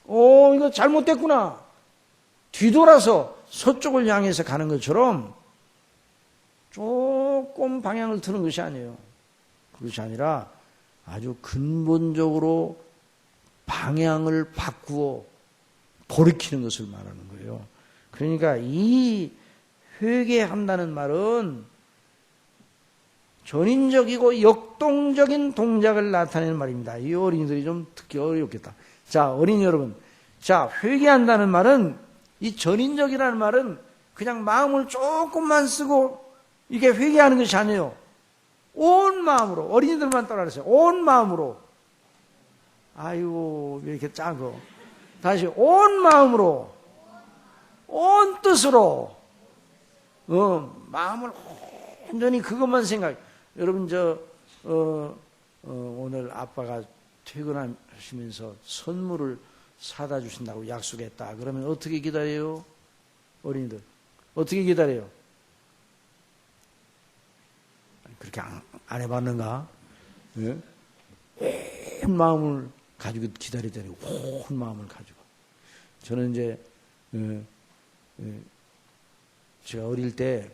이거 잘못됐구나. 뒤돌아서 서쪽을 향해서 가는 것처럼 조금 방향을 트는 것이 아니에요. 그것이 아니라 아주 근본적으로 방향을 바꾸어 돌이키는 것을 말하는 거예요. 그러니까 이 회개한다는 말은 전인적이고 역동적인 동작을 나타내는 말입니다. 이 어린이들이 좀 듣기 어렵겠다. 자, 어린이 여러분. 자, 회개한다는 말은 이 전인적이라는 말은 그냥 마음을 조금만 쓰고 이게 회개하는 것이 아니에요. 온 마음으로. 어린이들만 따라하세요. 온 마음으로. 아이고, 왜 이렇게 작어. 다시 온 마음으로. 온 뜻으로. 마음을 온전히 그것만 생각. 여러분, 오늘 아빠가 퇴근하시면서 선물을 사다 주신다고 약속했다. 그러면 어떻게 기다려요? 어린이들. 어떻게 기다려요? 그렇게 안 해봤는가? 예? 온 마음을 가지고 기다리더니 온 마음을 가지고. 저는 이제 제가 어릴 때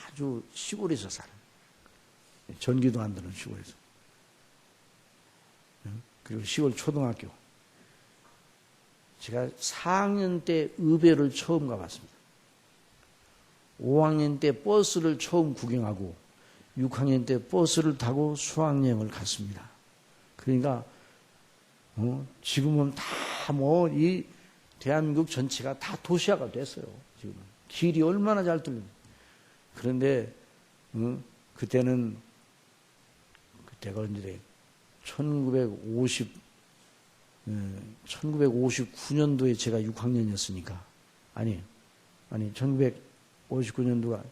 아주 시골에서 살아요. 전기도 안 드는 시골에서. 그리고 시골 초등학교. 제가 4학년 때 의배를 처음 가봤습니다. 5학년 때 버스를 처음 구경하고 6학년 때 버스를 타고 수학여행을 갔습니다. 그러니까 지금은 다 이 대한민국 전체가 다 도시화가 됐어요. 지금은 길이 얼마나 잘 뚫립니다. 그런데 그때가 언제 1959년도에 제가 6학년이었으니까 아니 1959년도가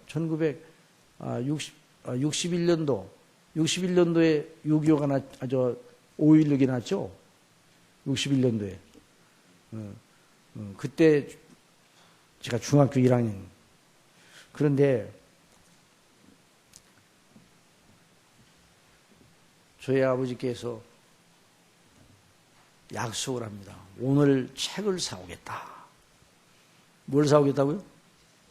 61년도에 6.25가 5.16이 났죠. 61년도에 그때 제가 중학교 1학년. 그런데 저희 아버지께서 약속을 합니다. 오늘 책을 사오겠다. 뭘 사오겠다고요?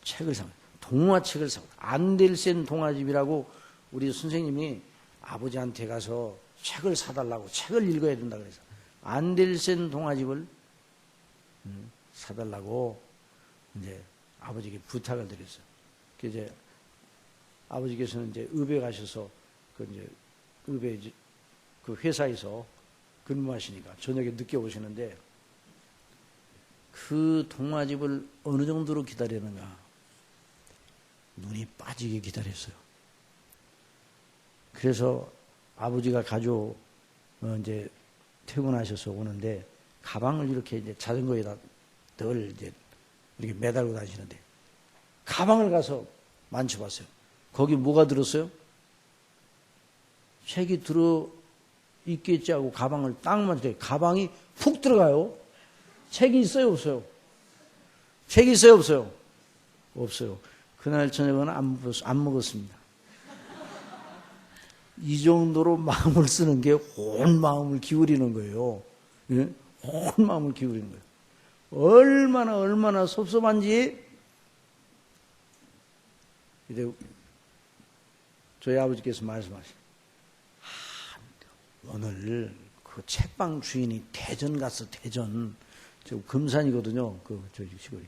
책을 사오겠다. 동화책을 사오겠다. 안델센 동화집이라고 우리 선생님이 아버지한테 가서 책을 사달라고, 책을 읽어야 된다 그래서 안델센 동화집을 사달라고 이제 아버지께 부탁을 드렸어요. 이제 아버지께서는 이제 의배 가셔서 의배 그 회사에서 근무하시니까 저녁에 늦게 오시는데 그 동화집을 어느 정도로 기다리는가? 눈이 빠지게 기다렸어요. 그래서 아버지가 이제 퇴근하셔서 오는데 가방을 이렇게 이제 자전거에다 늘 이제 이렇게 매달고 다니시는데 가방을 가서 만져봤어요. 거기 뭐가 들었어요? 책이 들어 있겠지 하고 가방을 딱 만져 가방이 푹 들어가요. 책이 있어요, 없어요? 책이 있어요, 없어요? 없어요. 그날 저녁은 안 먹었습니다. 이 정도로 마음을 쓰는 게 온 마음을 기울이는 거예요. 예? 온 마음을 기울이는 거예요. 얼마나 섭섭한지. 저희 아버지께서 말씀하시죠. 오늘 그 책방 주인이 대전 갔어, 대전. 저 금산이거든요. 저기 시골이.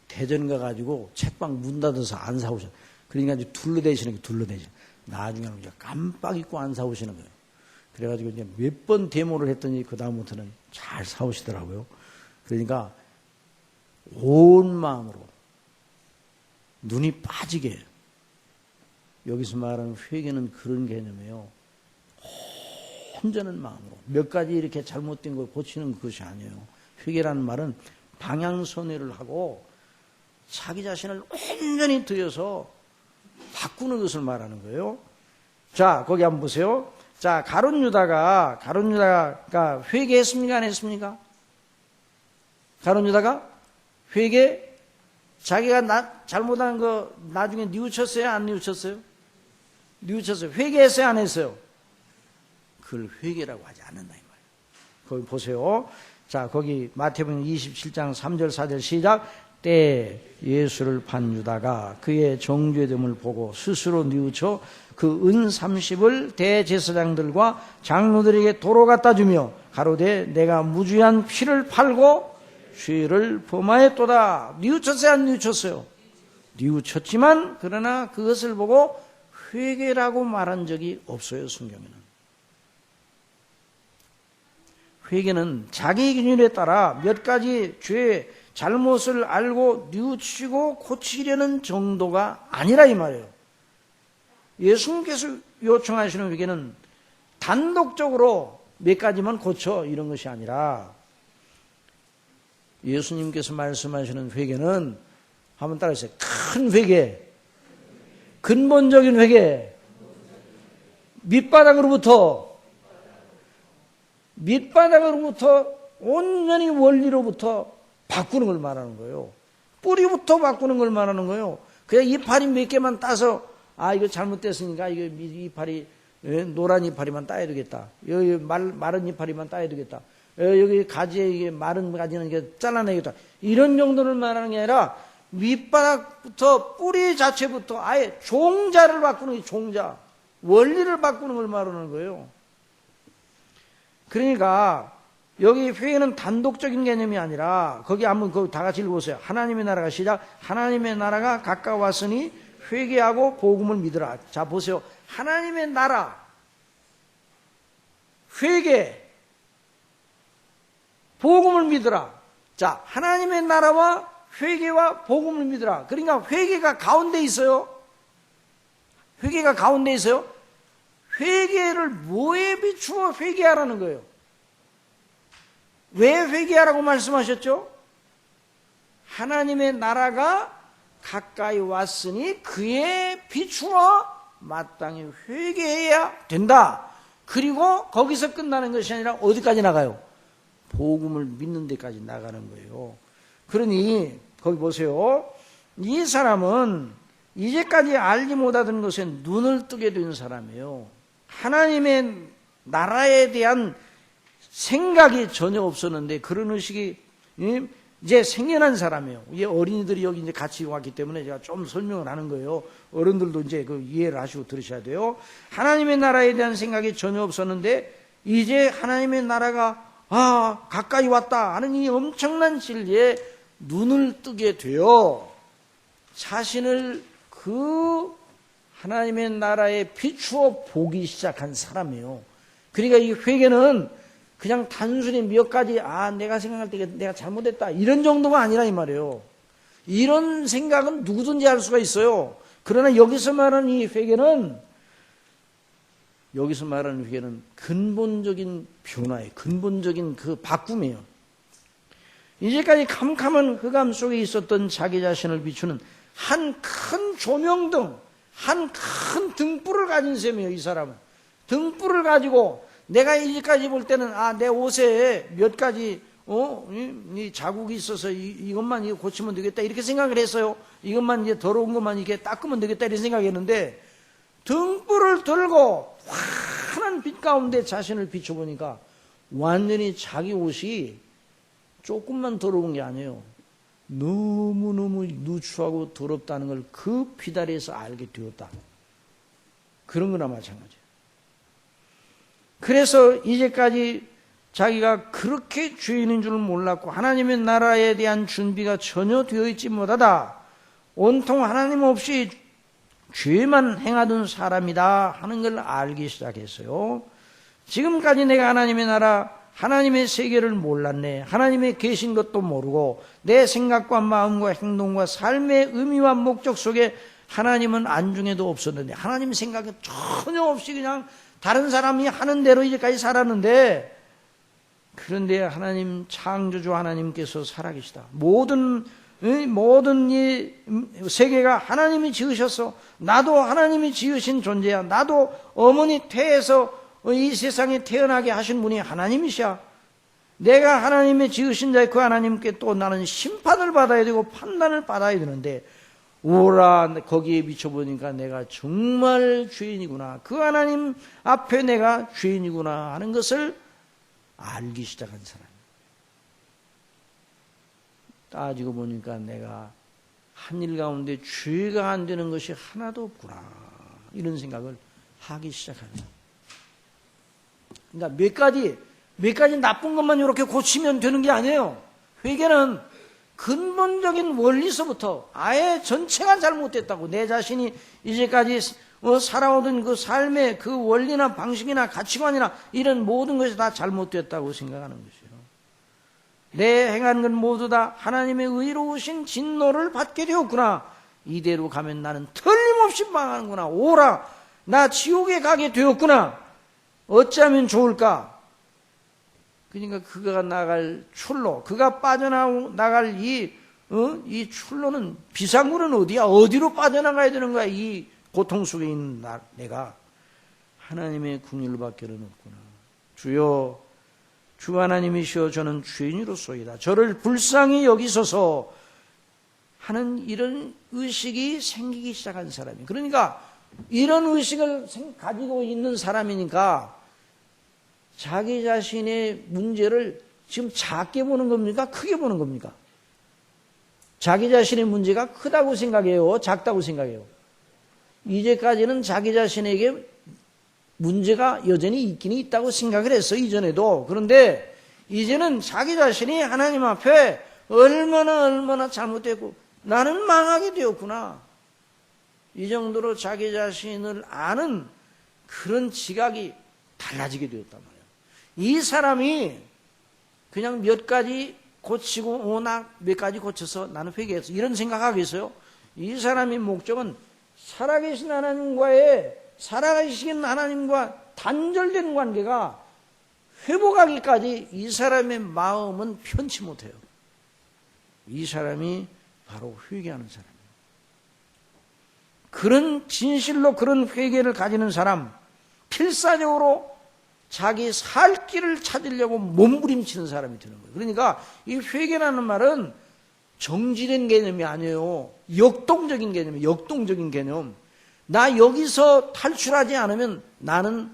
대전 가가지고 책방 문 닫아서 안 사오셔. 그러니까 이제 둘러대시는 게 둘러대시. 나중에는 이제 깜빡 잊고 안 사오시는 거예요. 그래가지고 이제 몇 번 데모를 했더니 그다음부터는 잘 사오시더라고요. 그러니까 온 마음으로 눈이 빠지게. 여기서 말하는 회개는 그런 개념이에요. 온전한 마음으로. 몇 가지 이렇게 잘못된 걸 고치는 것이 아니에요. 회개라는 말은 방향선회를 하고 자기 자신을 온전히 들여서 바꾸는 것을 말하는 거예요. 자, 거기 한번 보세요. 자, 가룟 유다가 회개했습니까? 안 했습니까? 가룟 유다가 회개, 자기가 잘못한 거 나중에 뉘우쳤어요? 안 뉘우쳤어요? 뉘우쳤어요. 회개했어요? 안 했어요? 그걸 회개라고 하지 않는다 이 말이에요. 거기 보세요. 자, 거기 마태복음 27장 3절 4절 시작. 때 예수를 판 유다가 그의 정죄됨을 보고 스스로 뉘우쳐 그 은 30을 대제사장들과 장로들에게 도로 갖다 주며 가로되 내가 무주한 피를 팔고 죄를 범하였도다. 뉘우쳤어요? 안 뉘우쳤어요? 뉘우쳤지만 그러나 그것을 보고 회개라고 말한 적이 없어요. 성경에는. 회개는 자기 기준에 따라 몇 가지 죄, 잘못을 알고 뉘우치고 고치려는 정도가 아니라 이 말이에요. 예수님께서 요청하시는 회개는 단독적으로 몇 가지만 고쳐 이런 것이 아니라 예수님께서 말씀하시는 회개는 한번 따라해주세요. 큰 회개, 근본적인 회개, 밑바닥으로부터 온전히 원리로부터 바꾸는 걸 말하는 거예요. 뿌리부터 바꾸는 걸 말하는 거예요. 그냥 이파리 몇 개만 따서 이거 잘못됐으니까 이거 이파리 노란 이파리만 따야 되겠다. 여기 마른 이파리만 따야 되겠다. 여기 가지에 이게 마른 가지는 이게 잘라내겠다. 이런 정도를 말하는 게 아니라 밑바닥부터 뿌리 자체부터 아예 종자를 바꾸는 게 종자, 원리를 바꾸는 걸 말하는 거예요. 그러니까 여기 회개는 단독적인 개념이 아니라 거기 한번 거기 다 같이 읽어보세요. 하나님의 나라가 시작. 하나님의 나라가 가까웠으니 회개하고 복음을 믿으라. 자 보세요. 하나님의 나라, 회개, 복음을 믿으라. 자, 하나님의 나라와 회개와 복음을 믿으라. 그러니까 회개가 가운데 있어요. 회개가 가운데 있어요. 회개를 뭐에 비추어 회개하라는 거예요? 왜 회개하라고 말씀하셨죠? 하나님의 나라가 가까이 왔으니 그에 비추어 마땅히 회개해야 된다. 그리고 거기서 끝나는 것이 아니라 어디까지 나가요? 복음을 믿는 데까지 나가는 거예요. 그러니 거기 보세요. 이 사람은 이제까지 알지 못하던 것에 눈을 뜨게 된 사람이에요. 하나님의 나라에 대한 생각이 전혀 없었는데 그런 의식이 이제 생겨난 사람이에요. 이 어린이들이 여기 이제 같이 왔기 때문에 제가 좀 설명을 하는 거예요. 어른들도 이제 그 이해를 하시고 들으셔야 돼요. 하나님의 나라에 대한 생각이 전혀 없었는데 이제 하나님의 나라가 가까이 왔다 하는 이 엄청난 진리에 눈을 뜨게 되어 자신을 그 하나님의 나라에 비추어 보기 시작한 사람이에요. 그러니까 이 회개는 그냥 단순히 몇 가지 내가 생각할 때 내가 잘못했다 이런 정도가 아니라 이 말이에요. 이런 생각은 누구든지 할 수가 있어요. 그러나 여기서 말하는 이 회개는 근본적인 변화예요. 근본적인 그 바꿈이에요. 이제까지 캄캄한 흑암 속에 있었던 자기 자신을 비추는 한 큰 조명등, 한 큰 등불을 가진 셈이에요. 이 사람은 등불을 가지고 내가 이제까지 볼 때는 내 옷에 몇 가지 이 자국이 있어서 이것만 이거 고치면 되겠다 이렇게 생각을 했어요. 이것만 이제 더러운 것만 이렇게 닦으면 되겠다 이렇게 생각했는데 등불을 들고 환한 빛 가운데 자신을 비춰보니까 완전히 자기 옷이 조금만 더러운 게 아니에요. 너무너무 누추하고 더럽다는 걸 그 빛 아래에서 알게 되었다. 그런 거나 마찬가지예요. 그래서 이제까지 자기가 그렇게 죄인인 줄 몰랐고 하나님의 나라에 대한 준비가 전혀 되어 있지 못하다. 온통 하나님 없이 죄만 행하던 사람이다 하는 걸 알기 시작했어요. 지금까지 내가 하나님의 나라, 하나님의 세계를 몰랐네. 하나님의 계신 것도 모르고 내 생각과 마음과 행동과 삶의 의미와 목적 속에 하나님은 안중에도 없었는데 하나님 생각이 전혀 없이 그냥 다른 사람이 하는 대로 이제까지 살았는데 그런데 하나님 창조주 하나님께서 살아계시다. 모든 이 세계가 하나님이 지으셨어. 나도 하나님이 지으신 존재야. 나도 어머니 태에서 이 세상에 태어나게 하신 분이 하나님이시야. 내가 하나님의 지으신 자의 그 하나님께 또 나는 심판을 받아야 되고 판단을 받아야 되는데 오라 거기에 미쳐보니까 내가 정말 죄인이구나. 그 하나님 앞에 내가 죄인이구나 하는 것을 알기 시작한 사람. 따지고 보니까 내가 한 일 가운데 죄가 안 되는 것이 하나도 없구나. 이런 생각을 하기 시작하는 거예요. 그러니까 몇 가지 나쁜 것만 이렇게 고치면 되는 게 아니에요. 회개는 근본적인 원리서부터 아예 전체가 잘못됐다고 내 자신이 이제까지 살아오던 그 삶의 그 원리나 방식이나 가치관이나 이런 모든 것이 다 잘못됐다고 생각하는 것이에요. 내 행한 건 모두 다 하나님의 의로우신 진노를 받게 되었구나. 이대로 가면 나는 틀림없이 망하는구나. 오라 나 지옥에 가게 되었구나. 어찌하면 좋을까? 그러니까 그가 나갈 출로, 그가 빠져나갈 이 출로는 비상구는 어디야? 어디로 빠져나가야 되는 거야? 이 고통 속에 있는 내가 하나님의 긍휼밖에는 없구나. 주여, 주 하나님이시여 저는 죄인으로소이다. 저를 불쌍히 여기소서 하는 이런 의식이 생기기 시작한 사람이. 그러니까 이런 의식을 가지고 있는 사람이니까 자기 자신의 문제를 지금 작게 보는 겁니까? 크게 보는 겁니까? 자기 자신의 문제가 크다고 생각해요? 작다고 생각해요? 이제까지는 자기 자신에게 문제가 여전히 있기는 있다고 생각을 했어, 이전에도. 그런데 이제는 자기 자신이 하나님 앞에 얼마나 잘못됐고 나는 망하게 되었구나. 이 정도로 자기 자신을 아는 그런 지각이 달라지게 되었단 말이에요. 이 사람이 그냥 몇 가지 고치고 나 몇 가지 고쳐서 나는 회개했어 이런 생각하겠어요? 이 사람의 목적은 살아계신 하나님과 단절된 관계가 회복하기까지 이 사람의 마음은 편치 못해요. 이 사람이 바로 회개하는 사람이에요. 그런 진실로 그런 회개를 가지는 사람, 필사적으로 자기 살 길을 찾으려고 몸부림치는 사람이 되는 거예요. 그러니까 이 회개라는 말은 정지된 개념이 아니에요. 역동적인 개념이에요. 역동적인 개념. 나 여기서 탈출하지 않으면 나는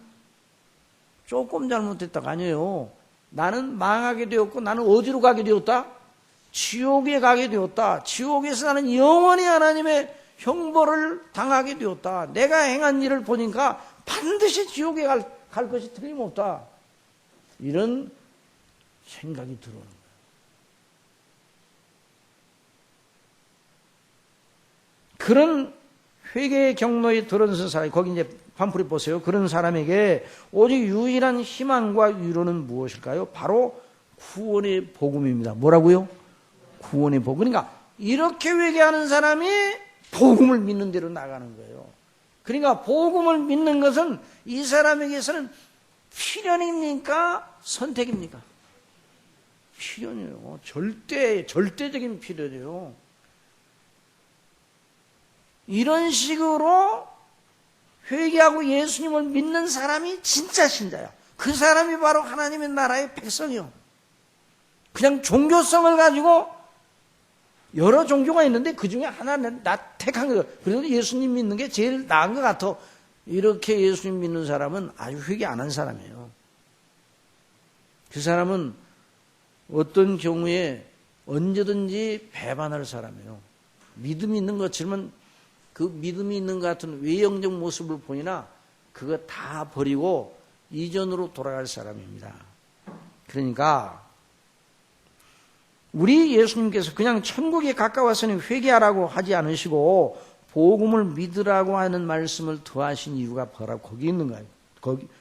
조금 잘못했다가 아니에요. 나는 망하게 되었고 나는 어디로 가게 되었다? 지옥에 가게 되었다. 지옥에서 나는 영원히 하나님의 형벌을 당하게 되었다. 내가 행한 일을 보니까 반드시 지옥에 갈 것이 틀림없다. 이런 생각이 들어오는 거예요. 그런 회개의 경로에 들어선 사람, 거기 이제 판풀이 보세요. 그런 사람에게 오직 유일한 희망과 위로는 무엇일까요? 바로 구원의 복음입니다. 뭐라고요? 구원의 복음. 그러니까 이렇게 회개하는 사람이 복음을 믿는 대로 나가는 거예요. 그러니까 복음을 믿는 것은 이 사람에게서는 필연입니까? 선택입니까? 필연이에요. 절대적인 필연이에요. 이런 식으로 회개하고 예수님을 믿는 사람이 진짜 신자야. 그 사람이 바로 하나님의 나라의 백성이요. 그냥 종교성을 가지고 여러 종교가 있는데 그 중에 하나는 나 택한 거예요. 그래도 예수님 믿는 게 제일 나은 것 같아. 이렇게 예수님 믿는 사람은 아주 회개 안 한 사람이에요. 그 사람은 어떤 경우에 언제든지 배반할 사람이에요. 믿음이 있는 것처럼 그 믿음이 있는 것 같은 외형적 모습을 보이나 그거 다 버리고 이전으로 돌아갈 사람입니다. 그러니까 우리 예수님께서 그냥 천국에 가까워서는 회개하라고 하지 않으시고 복음을 믿으라고 하는 말씀을 더하신 이유가 바로 거기 있는 거예요.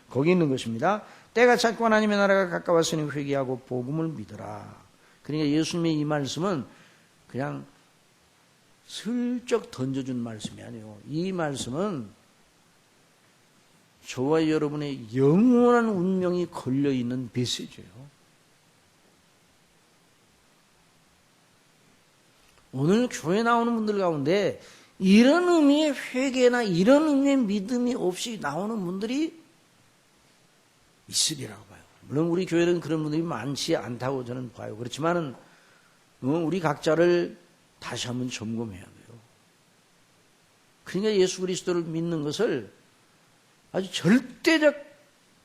거기 있는 것입니다. 때가 찼고 하나님의 나라가 가까웠으니 회개하고 복음을 믿으라. 그러니까 예수님의 이 말씀은 그냥 슬쩍 던져준 말씀이 아니에요. 이 말씀은 저와 여러분의 영원한 운명이 걸려있는 메시지예요. 오늘 교회 나오는 분들 가운데 이런 의미의 회개나 이런 의미의 믿음이 없이 나오는 분들이 있으리라고 봐요. 물론 우리 교회는 그런 분들이 많지 않다고 저는 봐요. 그렇지만은 우리 각자를 다시 한번 점검해야 돼요. 그러니까 예수 그리스도를 믿는 것을 아주 절대적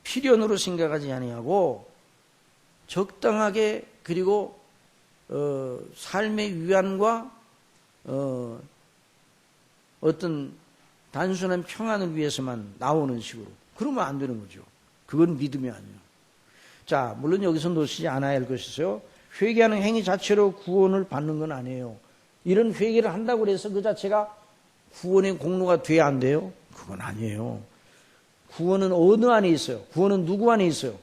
필연으로 생각하지 아니하고 적당하게 그리고 삶의 위안과 어떤 단순한 평안을 위해서만 나오는 식으로 그러면 안 되는 거죠. 그건 믿음이 아니에요. 자, 물론 여기서 놓치지 않아야 할 것이죠. 회개하는 행위 자체로 구원을 받는 건 아니에요. 이런 회개를 한다고 해서 그 자체가 구원의 공로가 돼야 안 돼요? 그건 아니에요. 구원은 어느 안에 있어요? 구원은 누구 안에 있어요?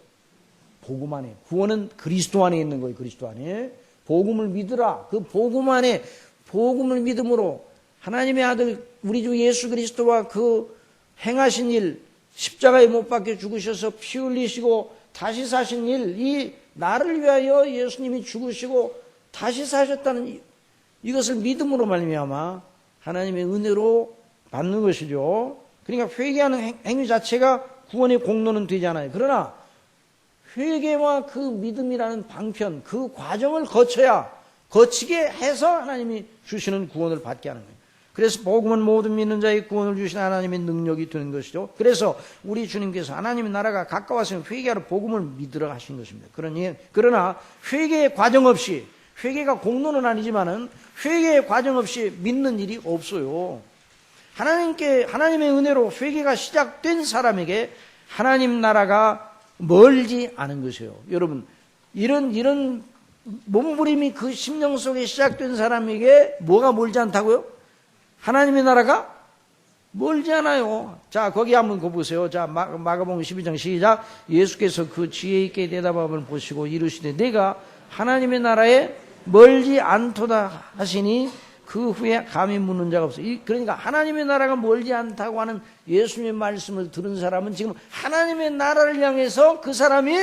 복음 안에. 구원은 그리스도 안에 있는 거예요. 그리스도 안에. 복음을 믿으라. 그 복음 안에 복음을 믿음으로 하나님의 아들 우리 주 예수 그리스도와 그 행하신 일, 십자가에 못 박혀 죽으셔서 피 흘리시고 다시 사신 일, 이 나를 위하여 예수님이 죽으시고 다시 사셨다는 이것을 믿음으로 말미암아 하나님의 은혜로 받는 것이죠. 그러니까 회개하는 행위 자체가 구원의 공로는 되지 않아요. 그러나 회개와 그 믿음이라는 방편, 그 과정을 거치게 해서 하나님이 주시는 구원을 받게 하는 거예요. 그래서 복음은 모든 믿는 자의 구원을 주시는 하나님의 능력이 되는 것이죠. 그래서 우리 주님께서 하나님의 나라가 가까웠으면 회개하러 복음을 믿으러 하신 것입니다. 그러나 회개의 과정 없이, 회개가 공로는 아니지만은 회개의 과정 없이 믿는 일이 없어요. 하나님의 은혜로 회개가 시작된 사람에게 하나님 나라가 멀지 않은 것이에요. 여러분, 이런 몸부림이 그 심령 속에 시작된 사람에게 뭐가 멀지 않다고요? 하나님의 나라가 멀지 않아요. 자, 거기 한번 보세요. 자, 마가복음 12장 시작. 예수께서 그 지혜 있게 대답함을 보시고 이르시되 내가 하나님의 나라에 멀지 않도다 하시니 그 후에 감히 묻는 자가 없어요. 그러니까 하나님의 나라가 멀지 않다고 하는 예수님의 말씀을 들은 사람은 지금 하나님의 나라를 향해서 그 사람이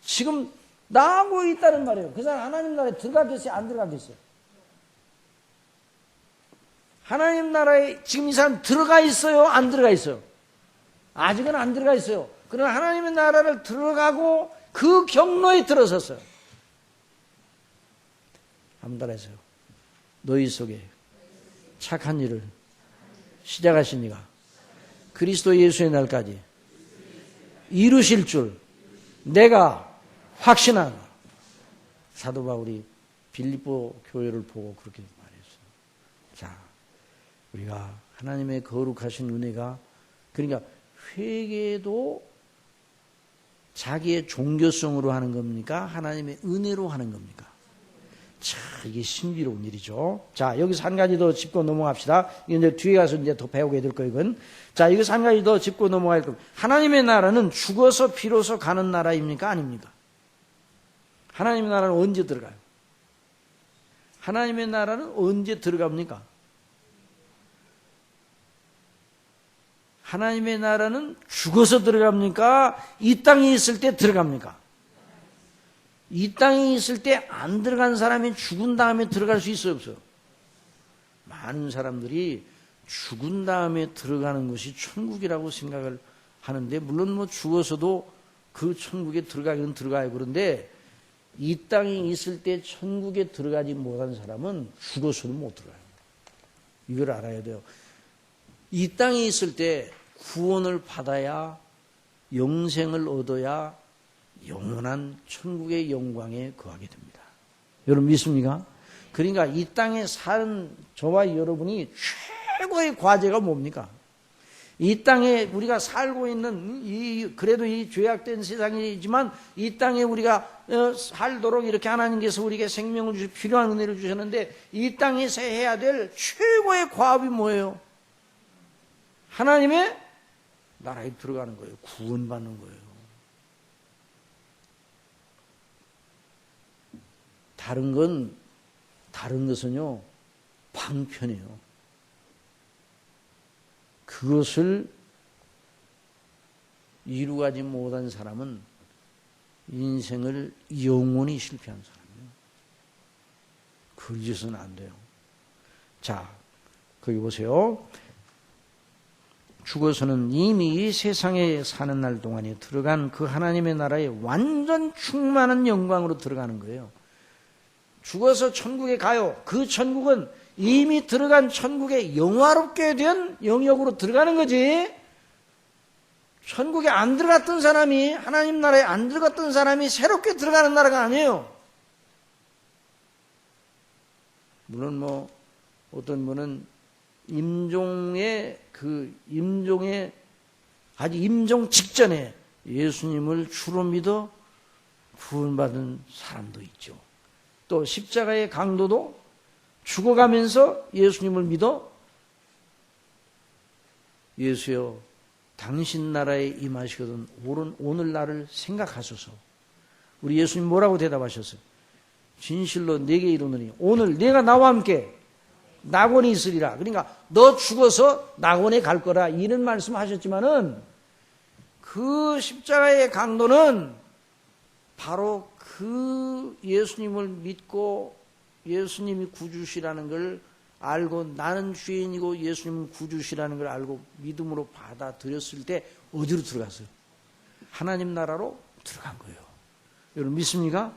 지금 나아가고 있다는 말이에요. 그 사람 하나님 나라에 들어가겠어요? 안 들어가겠어요? 하나님 나라에 지금 이 사람 들어가 있어요? 안 들어가 있어요? 아직은 안 들어가 있어요. 그러나 하나님의 나라를 들어가고 그 경로에 들어섰어요. 한번 따라해서요. 너희 속에 착한 일을 시작하신 이가 그리스도 예수의 날까지 이루실 줄 내가 확신한 사도 바울이 빌립보 교회를 보고 그렇게 말했어요. 자, 우리가 하나님의 거룩하신 은혜가 그러니까 회개도 자기의 종교성으로 하는 겁니까? 하나님의 은혜로 하는 겁니까? 자, 이게 신비로운 일이죠. 자, 여기서 한 가지 더 짚고 넘어갑시다. 이제 뒤에 가서 이제 더 배우게 될 거예요, 이건. 자, 여기서 한 가지 더 짚고 넘어갈 겁니다. 하나님의 나라는 죽어서 비로소 가는 나라입니까? 아닙니까? 하나님의 나라는 언제 들어가요? 하나님의 나라는 언제 들어갑니까? 하나님의 나라는 죽어서 들어갑니까? 이 땅에 있을 때 들어갑니까? 이 땅에 있을 때 안 들어간 사람이 죽은 다음에 들어갈 수 있어요, 없어요? 많은 사람들이 죽은 다음에 들어가는 것이 천국이라고 생각을 하는데, 물론 뭐 죽어서도 그 천국에 들어가기는 들어가요. 그런데 이 땅에 있을 때 천국에 들어가지 못한 사람은 죽어서는 못 들어가요. 이걸 알아야 돼요. 이 땅에 있을 때 구원을 받아야, 영생을 얻어야 영원한 천국의 영광에 거하게 됩니다. 여러분 믿습니까? 그러니까 이 땅에 사는 저와 여러분이 최고의 과제가 뭡니까? 이 땅에 우리가 살고 있는 그래도 이 죄악된 세상이지만 이 땅에 우리가 살도록 이렇게 하나님께서 우리에게 생명을 주시고 필요한 은혜를 주셨는데, 이 땅에서 해야 될 최고의 과업이 뭐예요? 하나님의 나라에 들어가는 거예요. 구원받는 거예요. 다른 것은요, 방편이에요. 그것을 이루가지 못한 사람은 인생을 영원히 실패한 사람이에요. 그 짓은 안 돼요. 자, 거기 보세요. 죽어서는 이미 이 세상에 사는 날 동안에 들어간 그 하나님의 나라에 완전 충만한 영광으로 들어가는 거예요. 죽어서 천국에 가요. 그 천국은 이미 들어간 천국에 영화롭게 된 영역으로 들어가는 거지. 천국에 안 들어갔던 사람이, 하나님 나라에 안 들어갔던 사람이 새롭게 들어가는 나라가 아니에요. 물론 뭐 어떤 분은 임종의 아주 임종 직전에 예수님을 주로 믿어 구원받은 사람도 있죠. 또 십자가의 강도도 죽어가면서 예수님을 믿어, 예수여 당신 나라에 임하시거든 오늘 나를 생각하소서. 우리 예수님 뭐라고 대답하셨어요? 진실로 내게 이르노니 오늘 내가 나와 함께 낙원에 있으리라. 그러니까 너 죽어서 낙원에 갈 거라, 이런 말씀하셨지만은 그 십자가의 강도는 바로 그 예수님을 믿고 예수님이 구주시라는 걸 알고, 나는 죄인이고 예수님은 구주시라는 걸 알고 믿음으로 받아들였을 때 어디로 들어갔어요? 하나님 나라로 들어간 거예요. 여러분 믿습니까?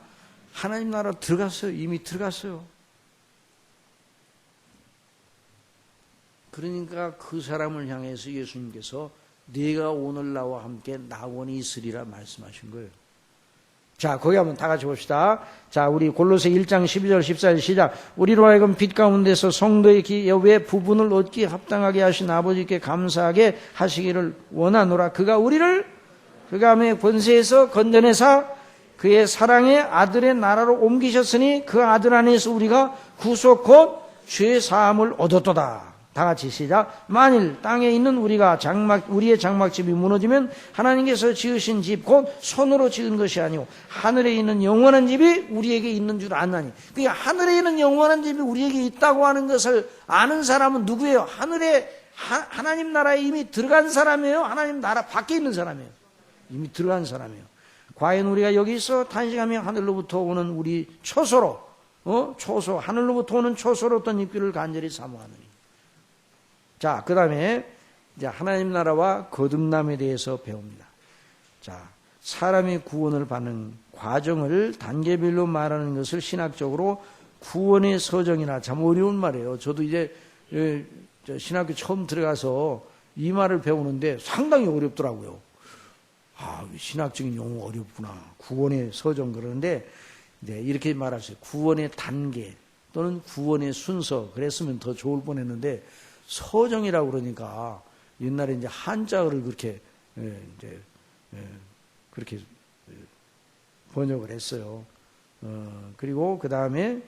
하나님 나라로 들어갔어요. 이미 들어갔어요. 그러니까 그 사람을 향해서 예수님께서 네가 오늘 나와 함께 낙원에 있으리라 말씀하신 거예요. 자, 거기 한번 다 같이 봅시다. 자, 우리 골로새 1장 12절 14절 시작. 우리로 하여금 빛 가운데서 성도의 기업의 부분을 얻기 합당하게 하신 아버지께 감사하게 하시기를 원하노라. 그가 우리를 그가 함의 권세에서 건져내사 그의 사랑의 아들의 나라로 옮기셨으니 그 아들 안에서 우리가 구속 곧 죄 사함을 얻었도다. 다 같이 시작. 만일 땅에 있는 우리의 장막집이 무너지면 하나님께서 지으신 집 곧 손으로 지은 것이 아니오 하늘에 있는 영원한 집이 우리에게 있는 줄 아나니. 그러니까 하늘에 있는 영원한 집이 우리에게 있다고 하는 것을 아는 사람은 누구예요? 하나님 나라에 이미 들어간 사람이에요? 하나님 나라 밖에 있는 사람이에요? 이미 들어간 사람이에요. 과연 우리가 여기서 탄식하며 하늘로부터 오는 우리 초소로 하늘로부터 오는 초소로 어떤 입기를 간절히 사모하느니. 자, 그 다음에 이제 하나님 나라와 거듭남에 대해서 배웁니다. 자, 사람이 구원을 받는 과정을 단계별로 말하는 것을 신학적으로 구원의 서정이나, 참 어려운 말이에요. 저도 이제 신학교 처음 들어가서 이 말을 배우는데 상당히 어렵더라고요. 아, 신학적인 용어 어렵구나. 구원의 서정 그러는데, 네, 이렇게 말하세요. 구원의 단계 또는 구원의 순서 그랬으면 더 좋을 뻔했는데, 서정이라고 그러니까 옛날에 이제 한자어를 그렇게 그렇게 번역을 했어요. 그리고 그 다음에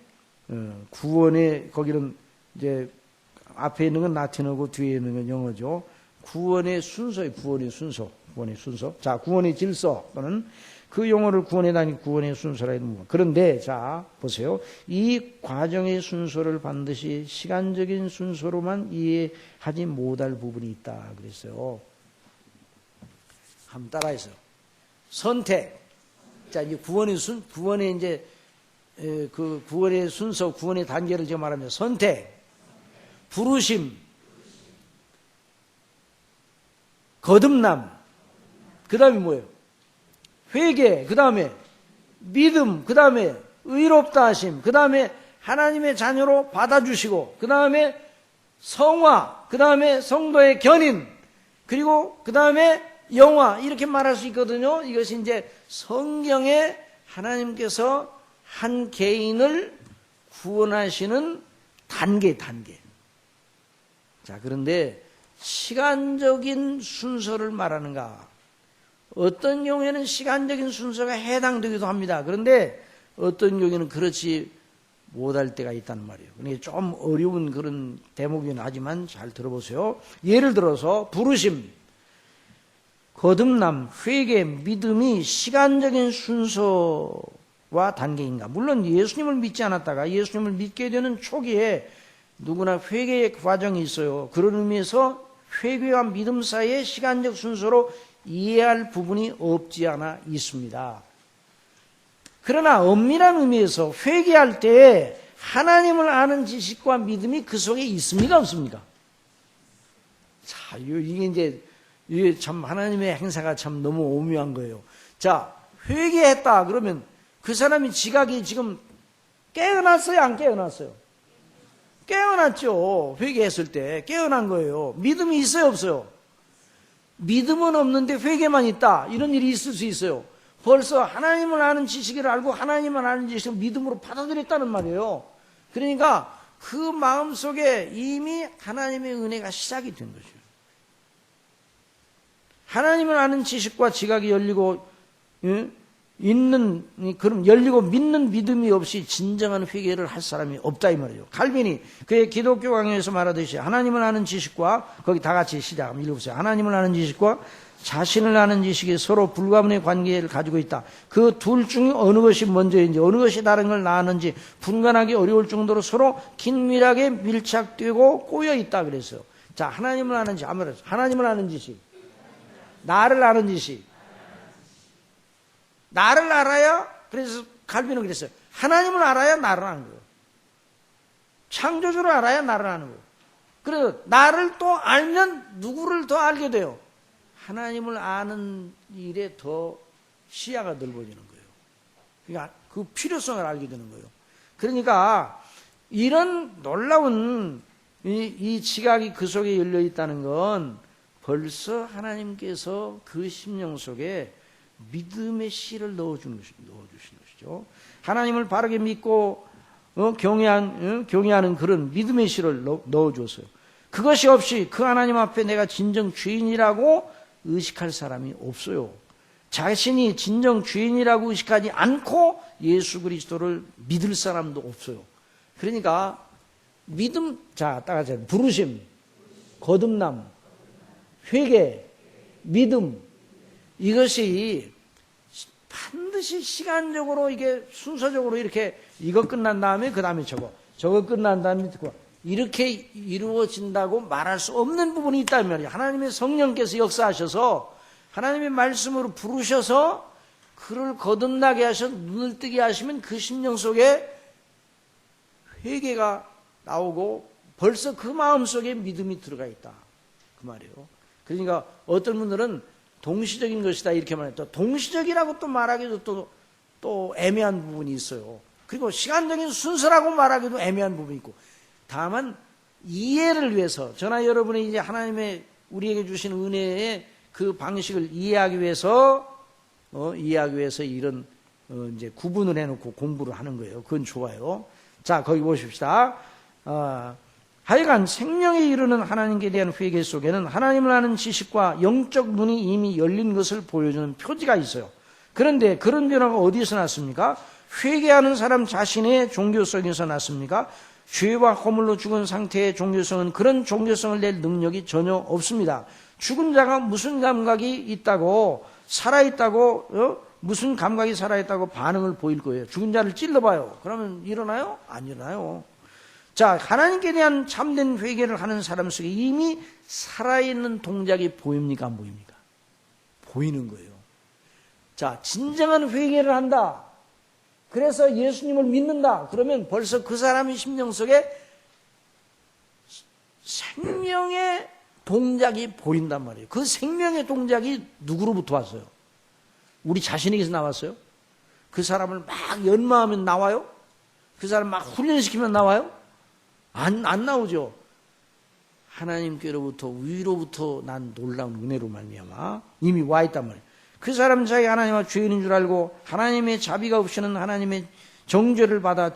구원의, 거기는 이제 앞에 있는 건 라틴어고 뒤에 있는 건 영어죠. 구원의 순서의 구원의 순서. 자, 구원의 질서 또는 그 용어를 구원의 단위, 구원의 순서라 합니다. 그런데 자, 보세요. 이 과정의 순서를 반드시 시간적인 순서로만 이해하지 못할 부분이 있다 그랬어요. 한번 따라해서. 선택. 자, 이제 구원의 이제 구원의 순서, 구원의 단계를 제가 말하면 선택, 부르심, 거듭남, 그 다음에 뭐예요? 회개, 그 다음에 믿음, 그 다음에 의롭다 하심, 그 다음에 하나님의 자녀로 받아주시고, 그 다음에 성화, 그 다음에 성도의 견인, 그리고 그 다음에 영화, 이렇게 말할 수 있거든요. 이것이 이제 성경에 하나님께서 한 개인을 구원하시는 단계. 자, 그런데 시간적인 순서를 말하는가? 어떤 경우에는 시간적인 순서가 해당되기도 합니다. 그런데 어떤 경우에는 그렇지 못할 때가 있다는 말이에요. 그러니까 좀 어려운 그런 대목이긴 하지만 잘 들어보세요. 예를 들어서 부르심, 거듭남, 회개, 믿음이 시간적인 순서와 단계인가? 물론 예수님을 믿지 않았다가 예수님을 믿게 되는 초기에 누구나 회개의 과정이 있어요. 그런 의미에서 회개와 믿음 사이의 시간적 순서로 이해할 부분이 없지 않아 있습니다. 그러나 엄밀한 의미에서 회개할 때 하나님을 아는 지식과 믿음이 그 속에 있습니까? 없습니까? 자, 이게 참 하나님의 행사가 참 너무 오묘한 거예요. 자, 회개했다 그러면 그 사람이 지각이 지금 깨어났어요? 안 깨어났어요? 깨어났죠. 회개했을 때 깨어난 거예요. 믿음이 있어요? 없어요? 믿음은 없는데 회개만 있다. 이런 일이 있을 수 있어요. 벌써 하나님을 아는 지식을 알고 하나님을 아는 지식을 믿음으로 받아들였다는 말이에요. 그러니까 그 마음속에 이미 하나님의 은혜가 시작이 된 거죠. 하나님을 아는 지식과 지각이 열리고 그럼 열리고 믿는 믿음이 없이 진정한 회개를 할 사람이 없다 이 말이에요. 칼빈이 그의 기독교 강요에서 말하듯이 하나님을 아는 지식과, 거기 다 같이 시작 한번 읽어보세요. 하나님을 아는 지식과 자신을 아는 지식이 서로 불가분의 관계를 가지고 있다. 그 둘 중 어느 것이 먼저인지 어느 것이 다른 걸 낳았는지 분간하기 어려울 정도로 서로 긴밀하게 밀착되고 꼬여 있다 그랬어요. 자, 하나님을 아는 지식, 하나님을 아는 지식, 나를 아는 지식. 나를 알아야, 그래서 칼빈은 그랬어요. 하나님을 알아야 나를 아는 거예요. 창조주를 알아야 나를 아는 거예요. 그래서 나를 또 알면 누구를 더 알게 돼요? 하나님을 아는 일에 더 시야가 넓어지는 거예요. 그러니까 그 필요성을 알게 되는 거예요. 그러니까 이런 놀라운 이 지각이 그 속에 열려 있다는 건 벌써 하나님께서 그 심령 속에 믿음의 씨를 넣어주신 것이죠. 하나님을 바르게 믿고 경외하는 그런 믿음의 씨를 넣어줬어요. 그것이 없이 그 하나님 앞에 내가 진정 주인이라고 의식할 사람이 없어요. 자신이 진정 주인이라고 의식하지 않고 예수 그리스도를 믿을 사람도 없어요. 그러니까 믿음, 자, 따라서 부르심, 거듭남, 회개, 믿음, 이것이 반드시 시간적으로 이게 순서적으로 이렇게 이거 끝난 다음에 그 다음에 저거 끝난 다음에 그거 이렇게 이루어진다고 말할 수 없는 부분이 있다는 말이에요. 하나님의 성령께서 역사하셔서 하나님의 말씀으로 부르셔서 그를 거듭나게 하셔 눈을 뜨게 하시면 그 심령 속에 회개가 나오고 벌써 그 마음 속에 믿음이 들어가 있다 그 말이에요. 그러니까 어떤 분들은 동시적인 것이다 이렇게 말해도 동시적이라고 또 말하기도 또 애매한 부분이 있어요. 그리고 시간적인 순서라고 말하기도 애매한 부분이 있고, 다만 이해를 위해서 저나 여러분이 이제 하나님의 우리에게 주신 은혜의 그 방식을 이해하기 위해서 이런 이제 구분을 해놓고 공부를 하는 거예요. 그건 좋아요. 자, 거기 보십시다. 하여간 생명에 이르는 하나님께 대한 회개 속에는 하나님을 아는 지식과 영적 눈이 이미 열린 것을 보여주는 표지가 있어요. 그런데 그런 변화가 어디서 났습니까? 회개하는 사람 자신의 종교성에서 났습니까? 죄와 허물로 죽은 상태의 종교성은 그런 종교성을 낼 능력이 전혀 없습니다. 죽은 자가 무슨 감각이 있다고 살아있다고 무슨 감각이 살아있다고 반응을 보일 거예요. 죽은 자를 찔러봐요. 그러면 일어나요? 안 일어나요. 자, 하나님께 대한 참된 회개를 하는 사람 속에 이미 살아있는 동작이 보입니까? 안 보입니까? 보이는 거예요. 자, 진정한 회개를 한다. 그래서 예수님을 믿는다. 그러면 벌써 그 사람의 심령 속에 생명의 동작이 보인단 말이에요. 그 생명의 동작이 누구로부터 왔어요? 우리 자신에게서 나왔어요? 그 사람을 막 연마하면 나와요? 그 사람 막 훈련시키면 나와요? 안 나오죠. 하나님께로부터 위로부터 난 놀라운 은혜로 말미암아 이미 와 있단 말이에요. 그 사람은 자기 하나님과 죄인인 줄 알고 하나님의 자비가 없이는 하나님의 정죄를 받아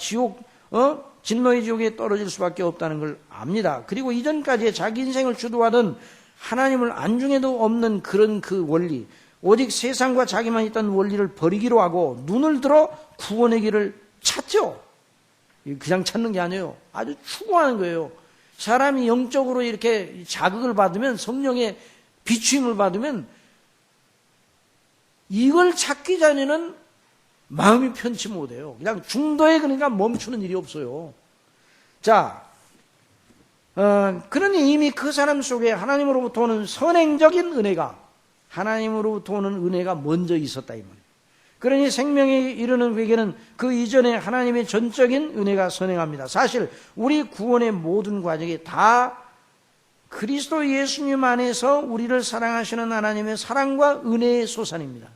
진노의 지옥에 떨어질 수밖에 없다는 걸 압니다. 그리고 이전까지 자기 인생을 주도하던 하나님을 안중에도 없는 그런 그 원리, 오직 세상과 자기만 있던 원리를 버리기로 하고 눈을 들어 구원의 길을 찾죠. 그냥 찾는 게 아니에요. 아주 추구하는 거예요. 사람이 영적으로 이렇게 자극을 받으면, 성령의 비추임을 받으면 이걸 찾기 전에는 마음이 편치 못해요. 그냥 중도에 그러니까 멈추는 일이 없어요. 자, 그러니 이미 그 사람 속에 하나님으로부터 오는 선행적인 은혜가, 하나님으로부터 오는 은혜가 먼저 있었다 이 말이에요. 그러니 생명에 이르는 회개는 그 이전에 하나님의 전적인 은혜가 선행합니다. 사실 우리 구원의 모든 과정이 다 그리스도 예수님 안에서 우리를 사랑하시는 하나님의 사랑과 은혜의 소산입니다.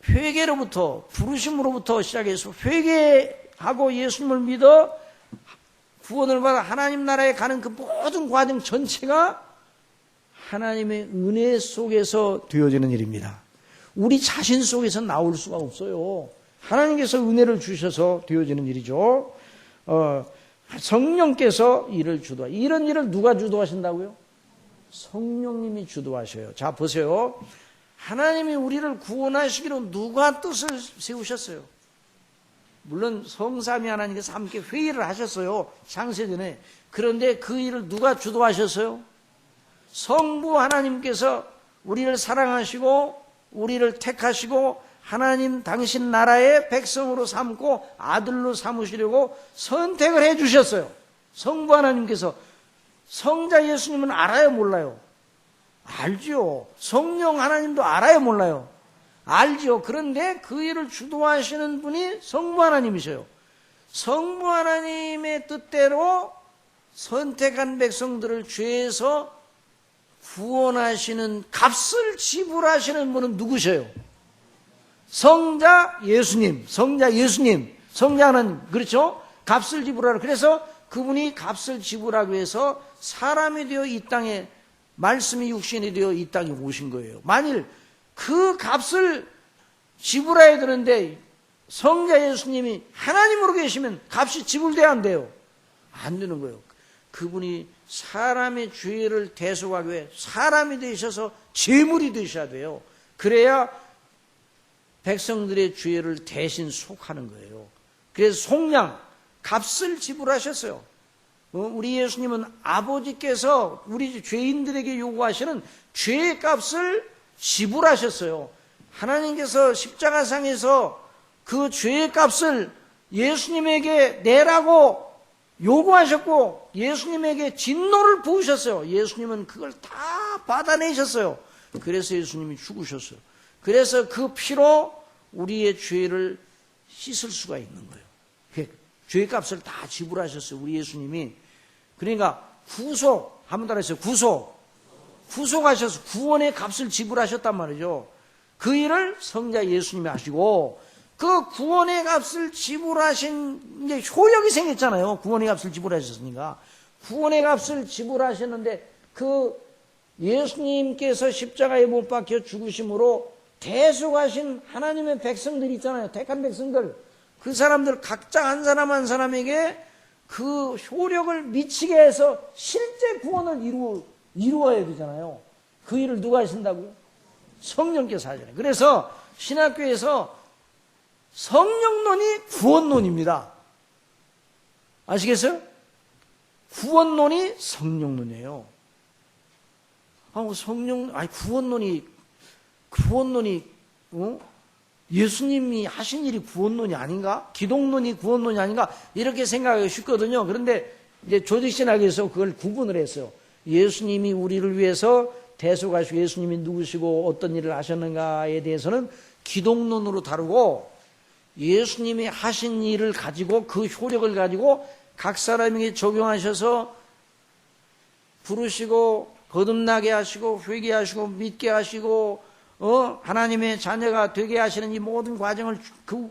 회개로부터, 부르심으로부터 시작해서 회개하고 예수님을 믿어 구원을 받아 하나님 나라에 가는 그 모든 과정 전체가 하나님의 은혜 속에서 되어지는 일입니다. 우리 자신 속에서 나올 수가 없어요. 하나님께서 은혜를 주셔서 되어지는 일이죠. 성령께서 일을 이런 일을 누가 주도하신다고요? 성령님이 주도하셔요. 자, 보세요. 하나님이 우리를 구원하시기로 누가 뜻을 세우셨어요? 물론 성삼위 하나님께서 함께 회의를 하셨어요. 창세전에. 그런데 그 일을 누가 주도하셨어요? 성부 하나님께서 우리를 사랑하시고 우리를 택하시고 하나님 당신 나라의 백성으로 삼고 아들로 삼으시려고 선택을 해 주셨어요. 성부 하나님께서. 성자 예수님은 알아요, 몰라요? 알죠. 성령 하나님도 알아요, 몰라요? 알죠. 그런데 그 일을 주도하시는 분이 성부 하나님이셔요. 성부 하나님의 뜻대로 선택한 백성들을 죄에서 구원하시는, 값을 지불하시는 분은 누구셔요? 성자 예수님, 성자 예수님, 성자 하나님, 그렇죠? 값을 지불하라. 그래서 그분이 값을 지불하기 위해서 사람이 되어 이 땅에, 말씀이 육신이 되어 이 땅에 오신 거예요. 만일 그 값을 지불해야 되는데 성자 예수님이 하나님으로 계시면 값이 지불돼야 안 돼요? 안 되는 거예요. 그분이 사람의 죄를 대속하기 위해 사람이 되셔서 제물이 되셔야 돼요. 그래야 백성들의 죄를 대신 속하는 거예요. 그래서 속량, 값을 지불하셨어요. 우리 예수님은 아버지께서 우리 죄인들에게 요구하시는 죄의 값을 지불하셨어요. 하나님께서 십자가상에서 그 죄의 값을 예수님에게 내라고 요구하셨고 예수님에게 진노를 부으셨어요. 예수님은 그걸 다 받아내셨어요. 그래서 예수님이 죽으셨어요. 그래서 그 피로 우리의 죄를 씻을 수가 있는 거예요. 죄의 값을 다 지불하셨어요. 우리 예수님이. 그러니까 구속, 한번 따라했어요. 구속하셔서 구원의 값을 지불하셨단 말이죠. 그 일을 성자 예수님이 하시고 그 구원의 값을 지불하신 이제 효력이 생겼잖아요. 구원의 값을 지불하셨으니까. 구원의 값을 지불하셨는데 그 예수님께서 십자가에 못 박혀 죽으심으로 대속하신 하나님의 백성들 있잖아요. 택한 백성들. 그 사람들 각자 한 사람 한 사람에게 그 효력을 미치게 해서 실제 구원을 이루어야 되잖아요. 그 일을 누가 하신다고요? 성령께서 하잖아요. 그래서 신학교에서 성령론이 구원론입니다. 아시겠어요? 구원론이 성령론이에요. 구원론이, 예수님이 하신 일이 구원론이 아닌가? 기독론이 구원론이 아닌가? 이렇게 생각하기 쉽거든요. 그런데 이제 조직신학에서 그걸 구분을 했어요. 예수님이 우리를 위해서 대속하시고 예수님이 누구시고 어떤 일을 하셨는가에 대해서는 기독론으로 다루고 예수님이 하신 일을 가지고 그 효력을 가지고 각 사람에게 적용하셔서 부르시고 거듭나게 하시고 회개하시고 믿게 하시고 하나님의 자녀가 되게 하시는 이 모든 과정을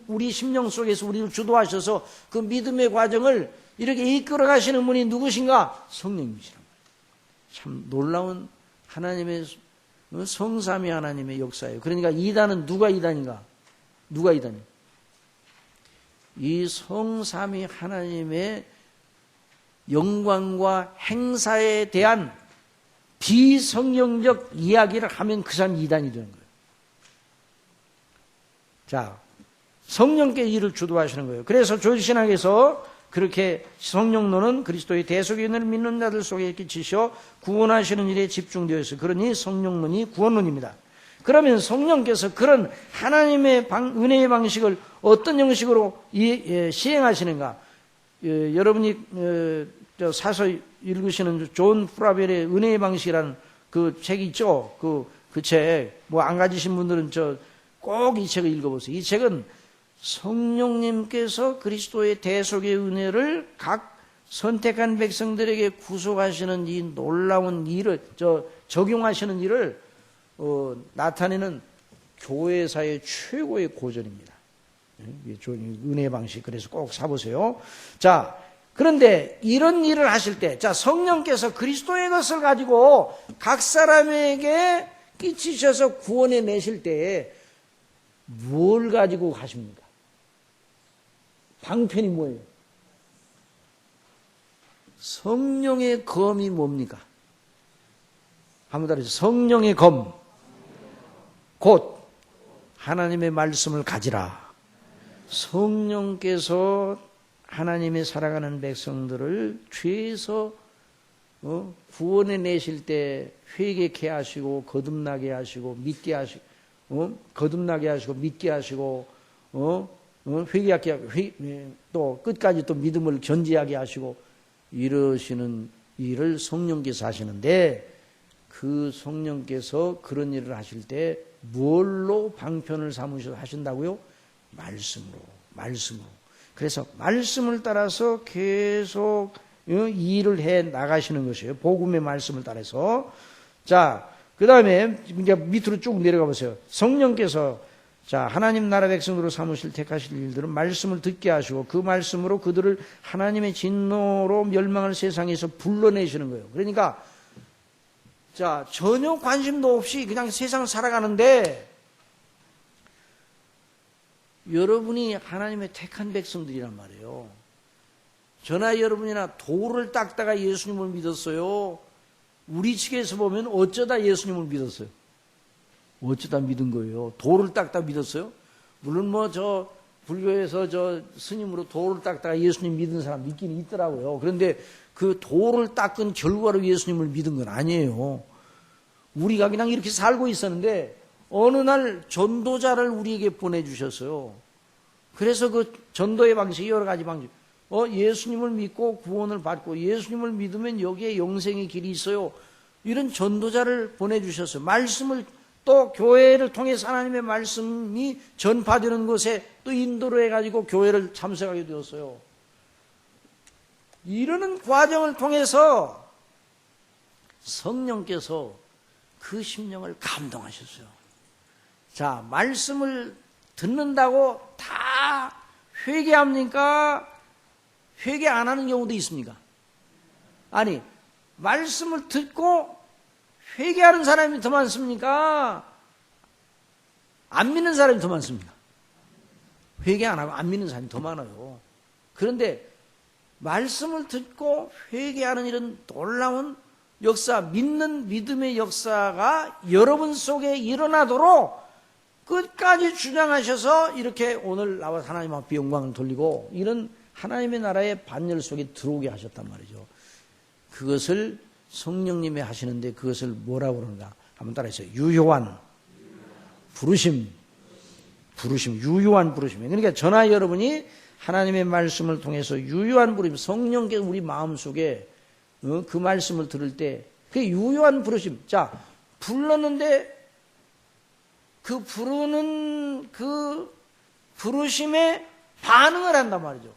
우리 심령 속에서 우리를 주도하셔서 그 믿음의 과정을 이렇게 이끌어 가시는 분이 누구신가? 성령님이시란 말이에요. 참 놀라운 하나님의 성삼위 하나님의 역사예요. 그러니까 이단은 누가 이단인가? 누가 이단인가? 이 성삼위 하나님의 영광과 행사에 대한 비성령적 이야기를 하면 그 사람이 이단이 되는 거예요. 자, 성령께 일을 주도하시는 거예요. 그래서 조지신학에서 그렇게 성령론은 그리스도의 대속의 은혜를 믿는 자들 속에 끼치셔 구원하시는 일에 집중되어 있어요. 그러니 성령론이 구원론입니다. 그러면 성령께서 그런 하나님의 은혜의 방식을 어떤 형식으로 시행하시는가? 여러분이 사서 읽으시는 존 프라벨의 은혜의 방식이라는 그 책이 있죠. 그 책, 안 가지신 분들은 꼭 이 책을 읽어보세요. 이 책은 성령님께서 그리스도의 대속의 은혜를 각 선택한 백성들에게 구속하시는 이 놀라운 일을, 적용하시는 일을, 나타내는 교회사의 최고의 고전입니다. 은혜의 방식. 그래서 꼭 사보세요. 자, 그런데 이런 일을 하실 때, 자, 성령께서 그리스도의 것을 가지고 각 사람에게 끼치셔서 구원해 내실 때 뭘 가지고 가십니까? 방편이 뭐예요? 성령의 검이 뭡니까? 한번 따라해서 성령의 검, 곧 하나님의 말씀을 가지라. 성령께서 하나님의 살아가는 백성들을 죄에서 구원해 내실 때 회개케 하시고 거듭나게 하시고 믿게 하시고 거듭나게 하시고 믿게 하시고 회개하게 하고 또 끝까지 또 믿음을 견지하게 하시고 이러시는 일을 성령께서 하시는데 그 성령께서 그런 일을 하실 때 뭘로 방편을 삼으셔서 하신다고요? 말씀으로. 그래서 말씀을 따라서 계속 이 일을 해 나가시는 것이에요. 복음의 말씀을 따라서. 자, 그 다음에 이제 밑으로 쭉 내려가 보세요. 성령께서 자, 하나님 나라 백성으로 삼으실 택하실 일들은 말씀을 듣게 하시고 그 말씀으로 그들을 하나님의 진노로 멸망할 세상에서 불러내시는 거예요. 그러니까 자, 전혀 관심도 없이 그냥 세상 살아가는데 여러분이 하나님의 택한 백성들이란 말이에요. 저나 여러분이나 돌을 닦다가 예수님을 믿었어요. 우리 측에서 보면 어쩌다 예수님을 믿었어요. 어쩌다 믿은 거예요. 돌을 닦다 믿었어요. 물론 불교에서 스님으로 돌을 닦다가 예수님 믿은 사람 있긴 있더라고요. 그런데 그 돌을 닦은 결과로 예수님을 믿은 건 아니에요. 우리가 그냥 이렇게 살고 있었는데 어느 날 전도자를 우리에게 보내주셨어요. 그래서 그 전도의 방식이 여러 가지 방식. 예수님을 믿고 구원을 받고 예수님을 믿으면 여기에 영생의 길이 있어요. 이런 전도자를 보내주셨어요. 말씀을 또 교회를 통해서 하나님의 말씀이 전파되는 곳에 또 인도로 해가지고 교회를 참석하게 되었어요. 이러는 과정을 통해서 성령께서 그 심령을 감동하셨어요. 자, 말씀을 듣는다고 다 회개합니까? 회개 안 하는 경우도 있습니까? 아니, 말씀을 듣고 회개하는 사람이 더 많습니까? 안 믿는 사람이 더 많습니까? 회개 안 하고 안 믿는 사람이 더 많아요. 그런데 말씀을 듣고 회개하는 이런 놀라운 역사, 믿는 믿음의 역사가 여러분 속에 일어나도록 끝까지 주장하셔서 이렇게 오늘 나와 하나님 앞에 영광을 돌리고 이런 하나님의 나라의 반열 속에 들어오게 하셨단 말이죠. 그것을 성령님이 하시는데 그것을 뭐라고 그러는가? 한번 따라해서 유효한 부르심, 유효한 부르심. 그러니까 저나 여러분이 하나님의 말씀을 통해서 유효한 부르심, 성령께서 우리 마음속에 그 말씀을 들을 때 그 유효한 부르심. 자, 불렀는데 그 부르는 그 부르심에 반응을 한단 말이죠.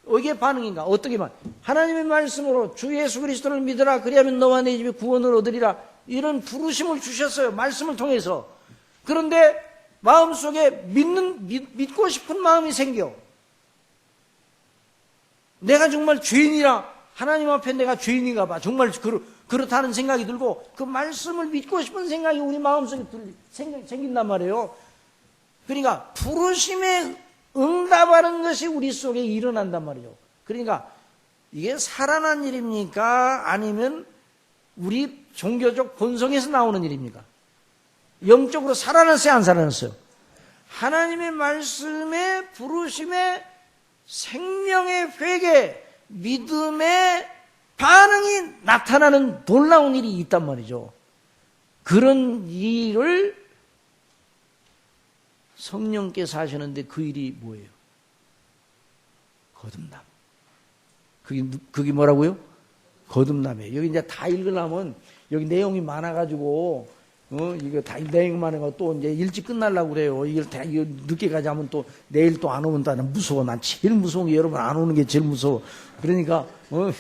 어게 반응인가? 어떻게만 하나님의 말씀으로 주 예수 그리스도를 믿으라 그리하면 너와 네 집에 구원을 얻으리라 이런 부르심을 주셨어요. 말씀을 통해서. 그런데 마음속에 믿고 싶은 마음이 생겨. 내가 정말 죄인이라 하나님 앞에 내가 죄인인가 봐. 정말 그렇다는 생각이 들고 그 말씀을 믿고 싶은 생각이 우리 마음속에 생긴단 말이에요. 그러니까 부르심에 응답하는 것이 우리 속에 일어난단 말이죠. 그러니까 이게 살아난 일입니까? 아니면 우리 종교적 본성에서 나오는 일입니까? 영적으로 살아났어요? 안 살아났어요? 하나님의 말씀에 부르심에 생명의 회개, 믿음의 반응이 나타나는 놀라운 일이 있단 말이죠. 그런 일을 성령께서 하시는데 그 일이 뭐예요? 거듭남. 그게 뭐라고요? 거듭남이에요. 여기 이제 다 읽으려면 여기 내용이 많아가지고 이거 다 내용 많은 또 이제 일찍 끝나려고 그래요. 이걸 다 이거 늦게 가자면 또 내일 또 안 오면 또 무서워. 난 제일 무서운 게 여러분 안 오는 게 제일 무서워. 그러니까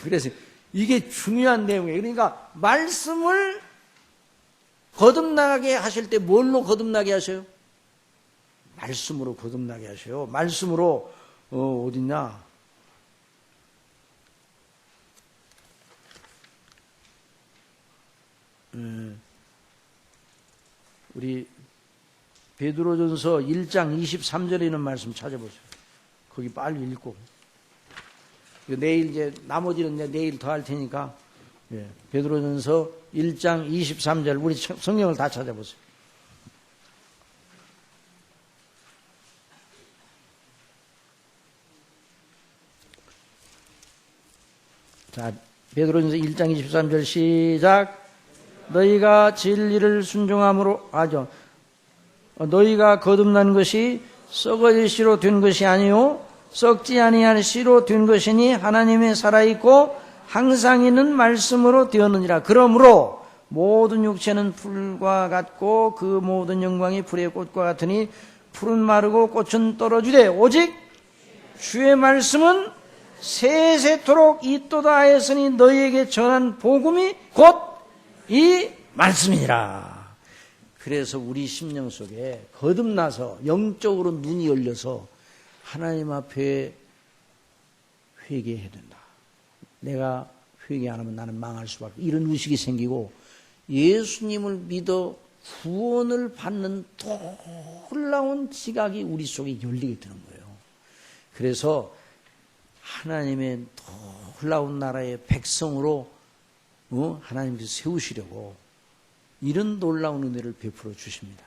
그래서 이게 중요한 내용이에요. 그러니까 말씀을 거듭나게 하실 때 뭘로 거듭나게 하셔요? 말씀으로 거듭나게 하셔요. 말씀으로 어딨냐? 우리 베드로전서 1장 23절에 있는 말씀 찾아보세요. 거기 빨리 읽고. 내일 이제 나머지는 내일 더 할 테니까. 베드로전서 1장 23절 우리 성경을 다 찾아보세요. 자, 베드로전서 1장 23절 시작. 너희가 진리를 순종함으로 너희가 거듭난 것이 썩어질 씨로 된 것이 아니요 썩지 아니할 씨로 된 것이니 하나님의 살아있고 항상 있는 말씀으로 되었느니라. 그러므로 모든 육체는 풀과 같고 그 모든 영광이 풀의 꽃과 같으니 풀은 마르고 꽃은 떨어지되 오직 주의 말씀은 세세토록 있도다 하였으니 너희에게 전한 복음이 곧 이 말씀이니라. 그래서 우리 심령 속에 거듭나서 영적으로 눈이 열려서 하나님 앞에 회개해야 된다. 내가 회개 안 하면 나는 망할 수밖에 이런 의식이 생기고 예수님을 믿어 구원을 받는 놀라운 지각이 우리 속에 열리게 되는 거예요. 그래서 하나님의 놀라운 나라의 백성으로 하나님께서 세우시려고 이런 놀라운 은혜를 베풀어 주십니다.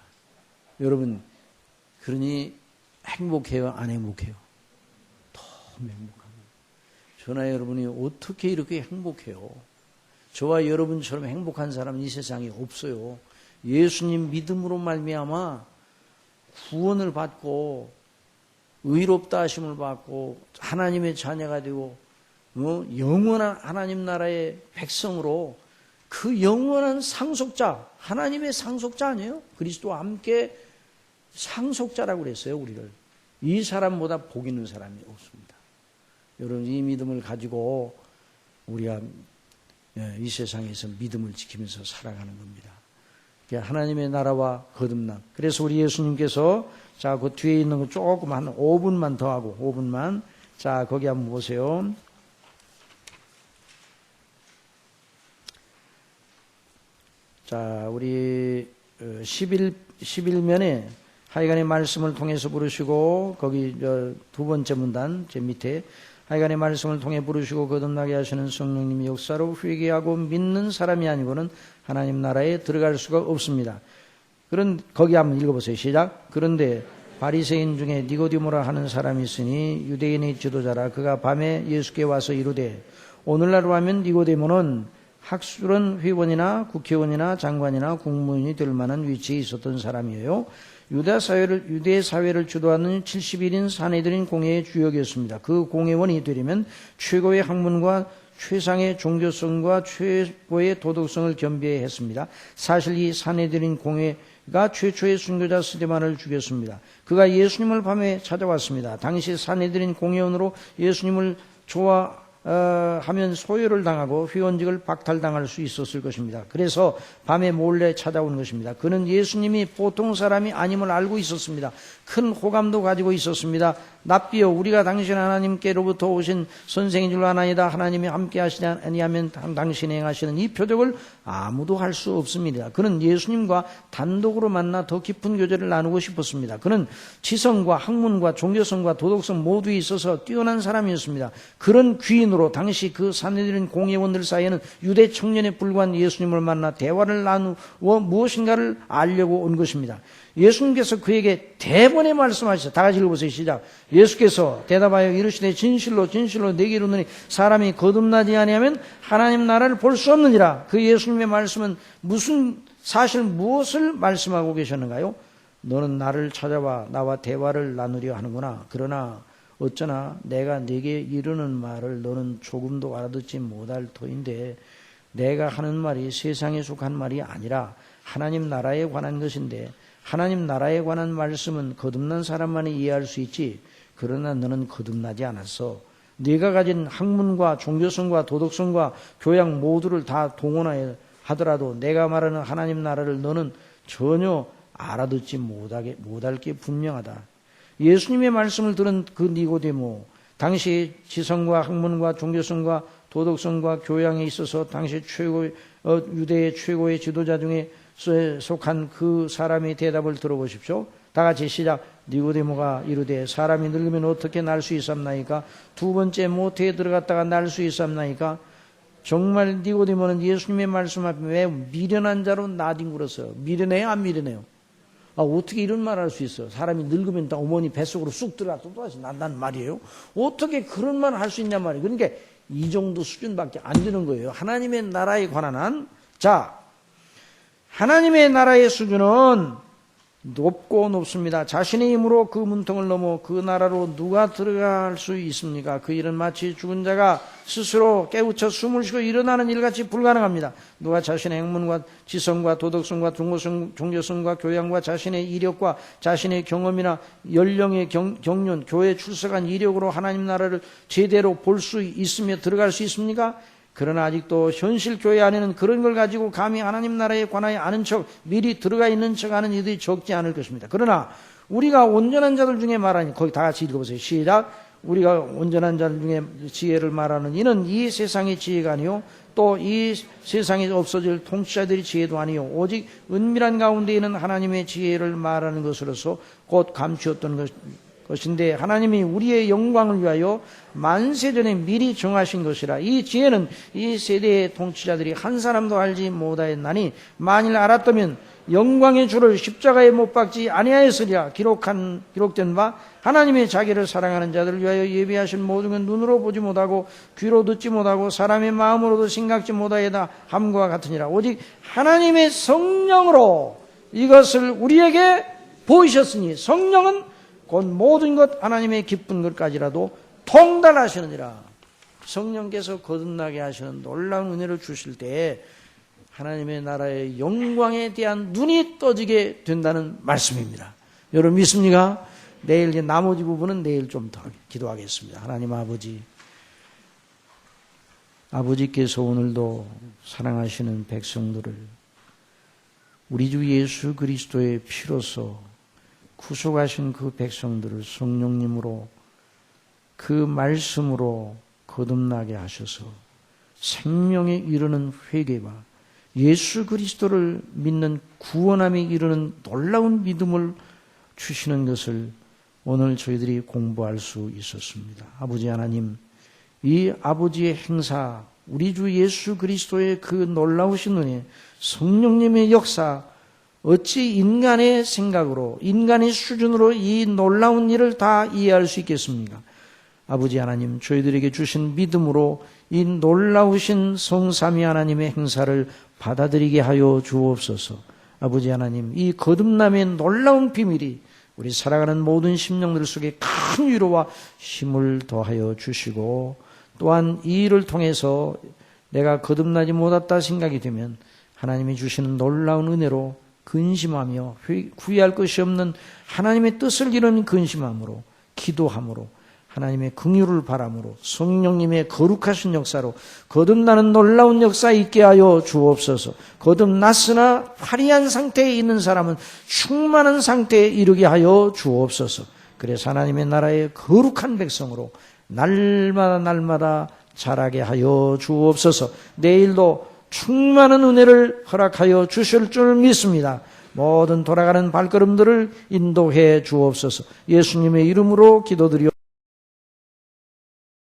여러분, 그러니 행복해요? 안 행복해요? 너무 행복합니다. 저나 여러분이 어떻게 이렇게 행복해요? 저와 여러분처럼 행복한 사람은 이 세상에 없어요. 예수님 믿음으로 말미암아 구원을 받고 의롭다 하심을 받고 하나님의 자녀가 되고 영원한 하나님 나라의 백성으로 그 영원한 상속자, 하나님의 상속자 아니에요? 그리스도와 함께 상속자라고 그랬어요, 우리를. 이 사람보다 복 있는 사람이 없습니다. 여러분, 이 믿음을 가지고 우리가 이 세상에서 믿음을 지키면서 살아가는 겁니다. 하나님의 나라와 거듭남. 그래서 우리 예수님께서 자, 그 뒤에 있는 거 조금 한 5분만 더 하고, 5분만. 자, 거기 한번 보세요. 자, 우리 11면에 하여간의 말씀을 통해서 부르시고 거기 두 번째 문단 제 밑에 하여간의 말씀을 통해 부르시고 거듭나게 하시는 성령님의 역사로 회개하고 믿는 사람이 아니고는 하나님 나라에 들어갈 수가 없습니다. 거기 한번 읽어보세요. 시작. 그런데 바리새인 중에 니고디모라 하는 사람이 있으니 유대인의 지도자라. 그가 밤에 예수께 와서 이르되 오늘날로 하면 니고디모는 학술은 회원이나 국회의원이나 장관이나 국무원이 될 만한 위치에 있었던 사람이에요. 유대 사회를 주도하는 70일인 사내들인 공회의 주역이었습니다. 그 공회원이 되려면 최고의 학문과 최상의 종교성과 최고의 도덕성을 겸비해야 했습니다. 사실 이 사내들인 공회가 최초의 순교자 스데반을 죽였습니다. 그가 예수님을 밤에 찾아왔습니다. 당시 사내들인 공회원으로 예수님을 하면 소요를 당하고 회원직을 박탈당할 수 있었을 것입니다. 그래서 밤에 몰래 찾아온 것입니다. 그는 예수님이 보통 사람이 아님을 알고 있었습니다. 큰 호감도 가지고 있었습니다. 납비여, 우리가 당신 하나님께로부터 오신 선생인 줄 아나이다. 하나님이 함께 하시지 아니하면 당신이 행하시는 이 표적을 아무도 할 수 없습니다. 그는 예수님과 단독으로 만나 더 깊은 교제를 나누고 싶었습니다. 그는 지성과 학문과 종교성과 도덕성 모두에 있어서 뛰어난 사람이었습니다. 그런 귀인으로 당시 그 산헤드린 공회원들 사이에는 유대 청년에 불과한 예수님을 만나 대화를 나누어 무엇인가를 알려고 온 것입니다. 예수님께서 그에게 대번에 말씀하시죠. 다 같이 읽어보세요. 시작. 예수께서 대답하여 이르시되 진실로 진실로 내게 이르노니 사람이 거듭나지 아니하면 하나님 나라를 볼 수 없느니라. 그 예수님의 말씀은 무엇을 말씀하고 계셨는가요? 너는 나를 찾아와 나와 대화를 나누려 하는구나. 그러나 어쩌나 내가 네게 이르는 말을 너는 조금도 알아듣지 못할 터인데, 내가 하는 말이 세상에 속한 말이 아니라 하나님 나라에 관한 것인데, 하나님 나라에 관한 말씀은 거듭난 사람만이 이해할 수 있지. 그러나 너는 거듭나지 않았어. 네가 가진 학문과 종교성과 도덕성과 교양 모두를 다 동원하여 하더라도 내가 말하는 하나님 나라를 너는 전혀 알아듣지 못할 게 분명하다. 예수님의 말씀을 들은 그 니고데모, 당시 지성과 학문과 종교성과 도덕성과 교양에 있어서 당시 유대의 최고의 지도자 중에 속한 그 사람의 대답을 들어보십시오. 다 같이 시작. 니고데모가 이르되 사람이 늙으면 어떻게 날 수 있었나이까? 두 번째 모태에 들어갔다가 날 수 있었나이까? 정말 니고데모는 예수님의 말씀 앞에 왜 미련한 자로 나뒹굴었어요? 미련해요? 안 미련해요? 어떻게 이런 말 할 수 있어요? 사람이 늙으면 다 어머니 뱃속으로 쑥 들어가서 또 다시 난다는 말이에요? 어떻게 그런 말 할 수 있냐 말이에요? 그러니까 이 정도 수준밖에 안 되는 거예요. 하나님의 나라에 관한 한. 자, 하나님의 나라의 수준은 높고 높습니다. 자신의 힘으로 그 문턱을 넘어 그 나라로 누가 들어갈 수 있습니까? 그 일은 마치 죽은 자가 스스로 깨우쳐 숨을 쉬고 일어나는 일같이 불가능합니다. 누가 자신의 학문과 지성과 도덕성과 종교성과 교양과 자신의 이력과 자신의 경험이나 연령의 경륜, 교회에 출석한 이력으로 하나님 나라를 제대로 볼 수 있으며 들어갈 수 있습니까? 그러나 아직도 현실 교회 안에는 그런 걸 가지고 감히 하나님 나라에 관하여 아는 척, 미리 들어가 있는 척 하는 이들이 적지 않을 것입니다. 그러나 우리가 온전한 자들 중에 말하니, 거기 다 같이 읽어보세요. 시작. 우리가 온전한 자들 중에 지혜를 말하는 이는 이 세상의 지혜가 아니요 또 이 세상에 없어질 통치자들의 지혜도 아니요 오직 은밀한 가운데 있는 하나님의 지혜를 말하는 것으로서 곧 감추었던 것인데, 하나님이 우리의 영광을 위하여 만세전에 미리 정하신 것이라. 이 지혜는 이 세대의 통치자들이 한 사람도 알지 못하였나니 만일 알았다면 영광의 주를 십자가에 못 박지 아니하였으리라. 기록된 바 하나님의 자기를 사랑하는 자들을 위하여 예비하신 모든 건 눈으로 보지 못하고 귀로 듣지 못하고 사람의 마음으로도 생각지 못하여다 함과 같으니라. 오직 하나님의 성령으로 이것을 우리에게 보이셨으니, 성령은 곧 모든 것 하나님의 기쁜 것까지라도 통달하시느니라. 성령께서 거듭나게 하시는 놀라운 은혜를 주실 때에 하나님의 나라의 영광에 대한 눈이 떠지게 된다는 말씀입니다. 여러분 믿습니까? 내일 이제 나머지 부분은 내일 좀 더 기도하겠습니다. 하나님 아버지께서 오늘도 사랑하시는 백성들을 우리 주 예수 그리스도의 피로서 구속하신 그 백성들을 성령님으로 그 말씀으로 거듭나게 하셔서 생명에 이르는 회개와 예수 그리스도를 믿는 구원함에 이르는 놀라운 믿음을 주시는 것을 오늘 저희들이 공부할 수 있었습니다. 아버지 하나님, 이 아버지의 행사, 우리 주 예수 그리스도의 그 놀라우신 은혜, 성령님의 역사, 어찌 인간의 생각으로, 인간의 수준으로 이 놀라운 일을 다 이해할 수 있겠습니까? 아버지 하나님, 저희들에게 주신 믿음으로 이 놀라우신 성삼위 하나님의 행사를 받아들이게 하여 주옵소서. 아버지 하나님, 이 거듭남의 놀라운 비밀이 우리 살아가는 모든 심령들 속에 큰 위로와 힘을 더하여 주시고, 또한 이 일을 통해서 내가 거듭나지 못했다 생각이 되면 하나님이 주시는 놀라운 은혜로 근심하며 후회할 것이 없는 하나님의 뜻을 이루는 근심함으로, 기도함으로 하나님의 긍휼을 바람으로 성령님의 거룩하신 역사로 거듭나는 놀라운 역사 있게 하여 주옵소서. 거듭났으나 화려한 상태에 있는 사람은 충만한 상태에 이르게 하여 주옵소서. 그래서 하나님의 나라의 거룩한 백성으로 날마다 자라게 하여 주옵소서. 내일도 충만한 은혜를 허락하여 주실 줄 믿습니다. 모든 돌아가는 발걸음들을 인도해 주옵소서. 예수님의 이름으로 기도드리옵소서.